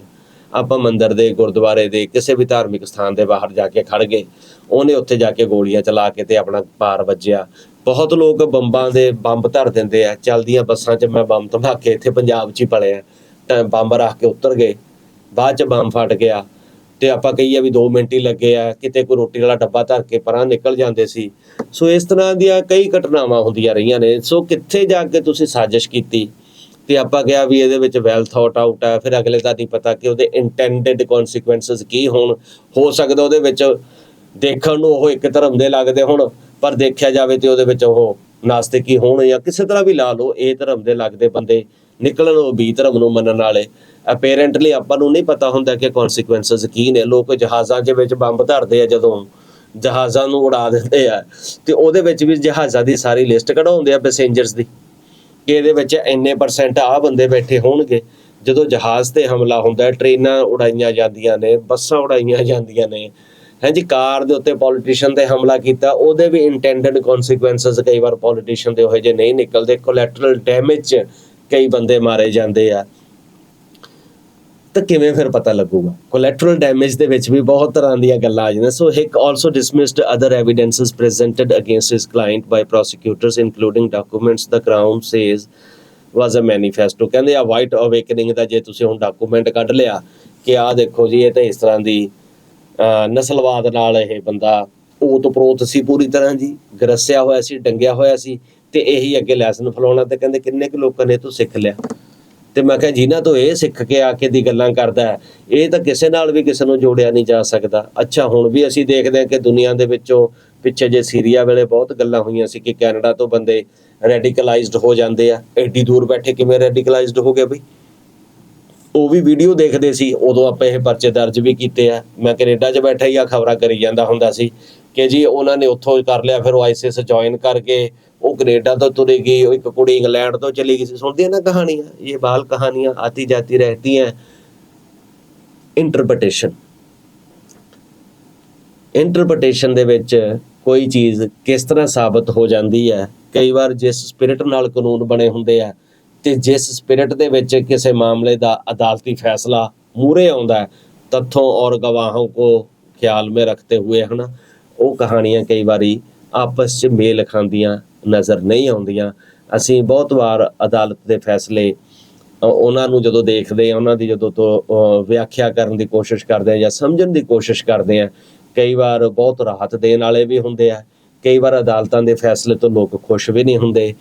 A: ਆਪਾਂ ਮੰਦਿਰ ਦੇ ਗੁਰਦੁਆਰੇ ਦੇ ਕਿਸੇ ਵੀ ਧਾਰਮਿਕ ਸਥਾਨ ਦੇ ਬਾਹਰ ਜਾ ਕੇ ਖੜ ਗਏ, ਉਹਨੇ ਉੱਥੇ ਜਾ ਕੇ ਗੋਲੀਆਂ ਚਲਾ ਕੇ ਤੇ ਆਪਣਾ ਪਾਰ ਵੱਜਿਆ। ਬਹੁਤ ਲੋਕ ਬੰਬਾਂ ਦੇ ਬੰਬ ਧਰ ਦਿੰਦੇ ਆ, ਚੱਲਦੀਆਂ ਬੱਸਾਂ 'ਚ ਮੈਂ ਬੰਬ ਧਮਾਕੇ ਇੱਥੇ ਪੰਜਾਬ 'ਚ ਹੀ ਪਲੇ ਆ ਤਾਂ ਬੰਬ ਰੱਖ ਕੇ ਉਤਰ ਗਏ, ਬਾਅਦ 'ਚ ਬੰਬ ਫਟ ਗਿਆ ਤੇ ਆਪਾਂ ਕਹੀਏ ਵੀ 2 ਮਿੰਟ ਹੀ ਲੱਗੇ ਆ, ਕਿਤੇ ਕੋਈ ਰੋਟੀ ਵਾਲਾ ਡੱਬਾ ਧਰ ਕੇ ਪਰਾਂ ਨਿਕਲ ਜਾਂਦੇ ਸੀ। ਸੋ ਇਸ ਤਰ੍ਹਾਂ ਦੀਆਂ ਕਈ ਘਟਨਾਵਾਂ ਹੁੰਦੀਆਂ ਰਹੀਆਂ ਨੇ। ਸੋ ਕਿੱਥੇ ਜਾ ਕੇ ਤੁਸੀਂ ਸਾਜ਼ਿਸ਼ ਕੀਤੀ ਤੇ ਆਪਾਂ ਕਿਹਾ ਵੀ ਇਹਦੇ ਵਿੱਚ ਵੈਲ ਥੌਟ ਆਊਟ ਆ, ਫਿਰ ਅਗਲੇ ਦਾ ਨਹੀਂ ਪਤਾ ਕਿ ਉਹਦੇ ਇੰਟੈਂਡਡ ਕੌਨਸੀਕੁਐਂਸਸ ਕੀ ਹੋਣ। ਹੋ ਸਕਦਾ ਉਹਦੇ ਵਿੱਚ ਦੇਖਣ ਨੂੰ ਉਹ ਇੱਕ ਧਰਮ ਦੇ ਲੱਗਦੇ ਹੁਣ, ਪਰ ਦੇਖਿਆ ਜਾਵੇ ਤੇ ਉਹਦੇ ਵਿੱਚ ਉਹ ਨਾਸਤਿਕ ਹੀ ਹੋਣ ਜਾਂ ਕਿਸੇ ਤਰ੍ਹਾਂ ਵੀ ਲਾ ਲਓ, A ਧਰਮ ਦੇ ਲੱਗਦੇ ਬੰਦੇ ਨਿਕਲਣ ਉਹ B ਧਰਮ ਨੂੰ ਮੰਨਣ ਵਾਲੇ। ਅਪੇਰੈਂਟਲੀ ਆਪਾਂ ਨੂੰ ਨਹੀਂ ਪਤਾ ਹੁੰਦਾ ਕਿ ਕੌਨਸੀਕੁਐਂਸਸ ਕੀ ਨੇ। ਲੋਕ ਜਹਾਜ਼ਾਂ ਦੇ ਵਿੱਚ ਬੰਬ ਧਰਦੇ ਆ, ਜਦੋਂ ਜਹਾਜ਼ਾਂ ਨੂੰ ਉਡਾ ਦਿੰਦੇ ਆ ਤੇ ਉਹਦੇ ਵਿੱਚ ਵੀ ਜਹਾਜ਼ਾਂ ਦੀ ਸਾਰੀ ਲਿਸਟ ਕਢਾਉਂਦੇ ਆ ਪੈਸੇਂਜਰਸ ਦੀ ਕਿ ਇਹਦੇ ਵਿੱਚ ਇੰਨੇ % ਆਹ ਬੰਦੇ ਬੈਠੇ ਹੋਣਗੇ। ਜਦੋਂ ਜਹਾਜ਼ ਤੇ ਹਮਲਾ ਹੁੰਦਾ, ਟ੍ਰੇਨਾਂ ਉਡਾਈਆਂ ਜਾਂਦੀਆਂ ਨੇ, ਬੱਸਾਂ ਉਡਾਈਆਂ ਜਾਂਦੀਆਂ ਨੇ, ਹਾਂਜੀ ਕਾਰ ਦੇ ਉੱਤੇ ਪੋਲੀਟੀਸ਼ੀਅਨ ਤੇ ਹਮਲਾ ਕੀਤਾ, ਉਹਦੇ ਵੀ ਇੰਟੈਂਡਡ ਕੌਨਸੀਕੁਐਂਸਸ ਕਈ ਵਾਰ ਪੋਲੀਟੀਸ਼ੀਅਨ ਦੇ ਉਹੋ ਜਿਹੇ ਨਹੀਂ ਨਿਕਲਦੇ। ਕੋਲੈਟਰਲ ਡੈਮੇਜ 'ਚ ਕਈ ਬੰਦੇ ਮਾਰੇ ਜਾਂਦੇ ਆ ਤਾਂ ਕਿਵੇਂ ਫਿਰ ਪਤਾ ਲੱਗੂਗਾ? ਕੋਲੈਟਰਲ ਡੈਮੇਜ ਦੇ ਵਿੱਚ ਵੀ ਬਹੁਤ ਤਰ੍ਹਾਂ ਦੀਆਂ ਗੱਲਾਂ ਆ ਜਾਂਦੀਆਂ। So he also dismissed other evidences presented against his client by prosecutors including documents the crown says was a manifesto. ਕਹਿੰਦੇ ਆ ਵਾਈਟ ਅਵੇਕਨਿੰਗ ਦਾ ਜੇ ਤੁਸੀਂ ਹੁਣ ਡਾਕੂਮੈਂਟ ਕੱਢ ਲਿਆ ਕਿ ਆਹ ਦੇਖੋ ਜੀ ਇਹ ਤਾਂ ਇਸ ਤਰ੍ਹਾਂ ਦੀ ਨਸਲਵਾਦ ਨਾਲ ਇਹ ਬੰਦਾ ਓਤ ਪ੍ਰੋਤ ਸੀ, ਪੂਰੀ ਤਰ੍ਹਾਂ ਜੀ ਗਰਸਿਆ ਹੋਇਆ ਸੀ, ਡੰਗਿਆ ਹੋਇਆ ਸੀ ਤੇ ਇਹੀ ਅੱਗੇ ਲੈਸਨ ਫਲਾਉਣਾ। ਤੇ ਕਹਿੰਦੇ ਕਿੰਨੇ ਕੁ ਲੋਕਾਂ ਨੇ ਇਹ ਤੋਂ ਸਿੱਖ ਲਿਆ। ਤੇ ਮੈਂ ਕਿਹਾ ਜਿਨ੍ਹਾਂ ਤੋਂ ਇਹ ਸਿੱਖ ਕੇ ਆ ਕੇ ਦੀ ਗੱਲਾਂ ਕਰਦਾ ਹੈ, ਇਹ ਤਾਂ ਕਿਸੇ ਨਾਲ ਵੀ ਕਿਸੇ ਨੂੰ ਜੋੜਿਆ ਨਹੀਂ ਜਾ ਸਕਦਾ। ਅੱਛਾ ਹੁਣ ਵੀ ਅਸੀਂ ਦੇਖਦੇ ਹਾਂ ਕਿ ਦੁਨੀਆ ਦੇ ਵਿੱਚੋਂ ਪਿੱਛੇ ਜੇ ਸੀਰੀਆ ਵੇਲੇ ਬਹੁਤ ਗੱਲਾਂ ਹੋਈਆਂ ਸੀ ਕਿ ਕੈਨੇਡਾ ਤੋਂ ਬੰਦੇ ਰੈਡੀਕਲਾਈਜ਼ਡ ਹੋ ਜਾਂਦੇ ਆ। ਐਡੀ ਦੂਰ ਬੈਠੇ ਕਿਵੇਂ ਰੈਡੀਕਲਾਈਜ਼ਡ ਹੋ ਗਏ ਬਈ? ਉਹ ਵੀ ਵੀਡੀਓ ਦੇਖਦੇ ਸੀ, ਉਦੋਂ ਆਪਾਂ ਇਹ ਪਰਚੇ ਦਰਜ ਵੀ ਕੀਤੇ ਆ। ਮੈਂ ਕੈਨੇਡਾ 'ਚ ਬੈਠਾ ਹੀ ਆ ਖਬਰਾਂ ਕਰੀ ਜਾਂਦਾ ਹੁੰਦਾ ਸੀ ਕਿ ਜੀ ਉਹਨਾਂ ਨੇ ਉੱਥੋਂ ਕਰ ਲਿਆ, ਫਿਰ ਉਹ ਆਈਸਿਸ ਜੁਆਇਨ ਕਰਕੇ ਉਹ ਕੈਨੇਡਾ ਤੋਂ ਤੁਰੀ ਗਈ, ਉਹ ਇੱਕ ਕੁੜੀ ਇੰਗਲੈਂਡ ਤੋਂ ਚਲੀ ਗਈ ਸੀ। ਸੁਣਦੇ ਨਾ ਕਹਾਣੀਆਂ, ਇਹ ਬਾਲ ਕਹਾਣੀਆਂ ਆਤੀ ਜਾਤੀ ਰਹਿਤੀ ਹੈ। ਇੰਟਰਪ੍ਰੀਟੇਸ਼ਨ ਦੇ ਵਿੱਚ ਕੋਈ ਚੀਜ਼ ਕਿਸ ਤਰ੍ਹਾਂ ਸਾਬਤ ਹੋ ਜਾਂਦੀ ਹੈ। ਕਈ ਵਾਰ ਜਿਸ ਸਪਿਰਿਟ ਨਾਲ ਕਾਨੂੰਨ ਬਣੇ ਹੁੰਦੇ ਆ ਤੇ ਜਿਸ ਸਪਿਰਿਟ ਦੇ ਵਿੱਚ ਕਿਸੇ ਮਾਮਲੇ ਦਾ ਅਦਾਲਤੀ ਫੈਸਲਾ ਮੂਹਰੇ ਆਉਂਦਾ ਹੈ, ਤੱਥੋਂ ਔਰ ਗਵਾहों को ख्याल में रखते हुए है ना, ਉਹ ਕਹਾਣੀਆਂ ਕਈ ਵਾਰੀ ਆਪਸ 'ਚ ਮੇਲ ਖਾਂਦੀਆਂ ਨਜ਼ਰ ਨਹੀਂ ਆਉਂਦੀਆਂ। ਅਸੀਂ ਬਹੁਤ ਵਾਰ ਅਦਾਲਤ ਦੇ ਫੈਸਲੇ ਉਹਨਾਂ ਨੂੰ ਜਦੋਂ ਦੇਖਦੇ ਹਾਂ, ਉਹਨਾਂ ਦੀ ਜਦੋਂ ਤੋਂ ਵਿਆਖਿਆ ਕਰਨ ਦੀ ਕੋਸ਼ਿਸ਼ ਕਰਦੇ ਹਾਂ ਜਾਂ ਸਮਝਣ ਦੀ ਕੋਸ਼ਿਸ਼ ਕਰਦੇ ਹਾਂ, ਕਈ ਵਾਰ ਬਹੁਤ ਰਾਹਤ ਦੇਣ ਵਾਲੇ ਵੀ ਹੁੰਦੇ ਆ। ਕਈ ਵਾਰ ਅਦਾਲਤਾਂ ਦੇ ਫੈਸਲੇ ਤੋਂ ਲੋਕ ਖੁਸ਼ ਵੀ ਨਹੀਂ ਹੁੰਦੇ,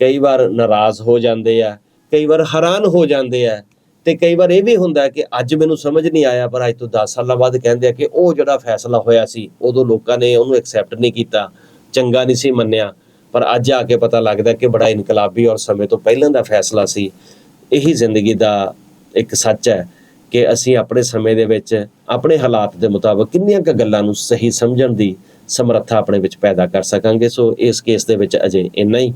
A: ਕਈ ਵਾਰ ਨਾਰਾਜ਼ ਹੋ ਜਾਂਦੇ ਆ, ਕਈ ਵਾਰ ਹੈਰਾਨ ਹੋ ਜਾਂਦੇ ਆ ਤੇ ਕਈ ਵਾਰ ਇਹ ਵੀ ਹੁੰਦਾ ਕਿ ਅੱਜ ਮੈਨੂੰ ਸਮਝ ਨਹੀਂ ਆਇਆ, ਪਰ ਅੱਜ ਤੋਂ 10 ਸਾਲਾਂ ਬਾਅਦ ਕਹਿੰਦੇ ਆ ਕਿ ਉਹ ਜਿਹੜਾ ਫੈਸਲਾ ਹੋਇਆ ਸੀ ਉਦੋਂ ਲੋਕਾਂ ਨੇ ਉਹਨੂੰ ਐਕਸੈਪਟ ਨਹੀਂ ਕੀਤਾ, ਚੰਗਾ ਨਹੀਂ ਸੀ ਮੰਨਿਆ, ਪਰ ਅੱਜ ਆ ਕੇ ਪਤਾ ਲੱਗਦਾ ਕਿ ਬੜਾ ਇਨਕਲਾਬੀ ਔਰ ਸਮੇਂ ਤੋਂ ਪਹਿਲਾਂ ਦਾ ਫੈਸਲਾ ਸੀ। ਇਹੀ ਜ਼ਿੰਦਗੀ ਦਾ ਇੱਕ ਸੱਚ ਹੈ ਕਿ ਅਸੀਂ ਆਪਣੇ ਸਮੇਂ ਦੇ ਵਿੱਚ ਆਪਣੇ ਹਾਲਾਤ ਦੇ ਮੁਤਾਬਕ ਕਿੰਨੀਆਂ ਕੁ ਗੱਲਾਂ ਨੂੰ ਸਹੀ ਸਮਝਣ ਦੀ ਸਮਰੱਥਾ ਆਪਣੇ ਵਿੱਚ ਪੈਦਾ ਕਰ ਸਕਾਂਗੇ। ਸੋ ਇਸ ਕੇਸ ਦੇ ਵਿੱਚ ਅਜੇ ਇੰਨਾ ਹੀ।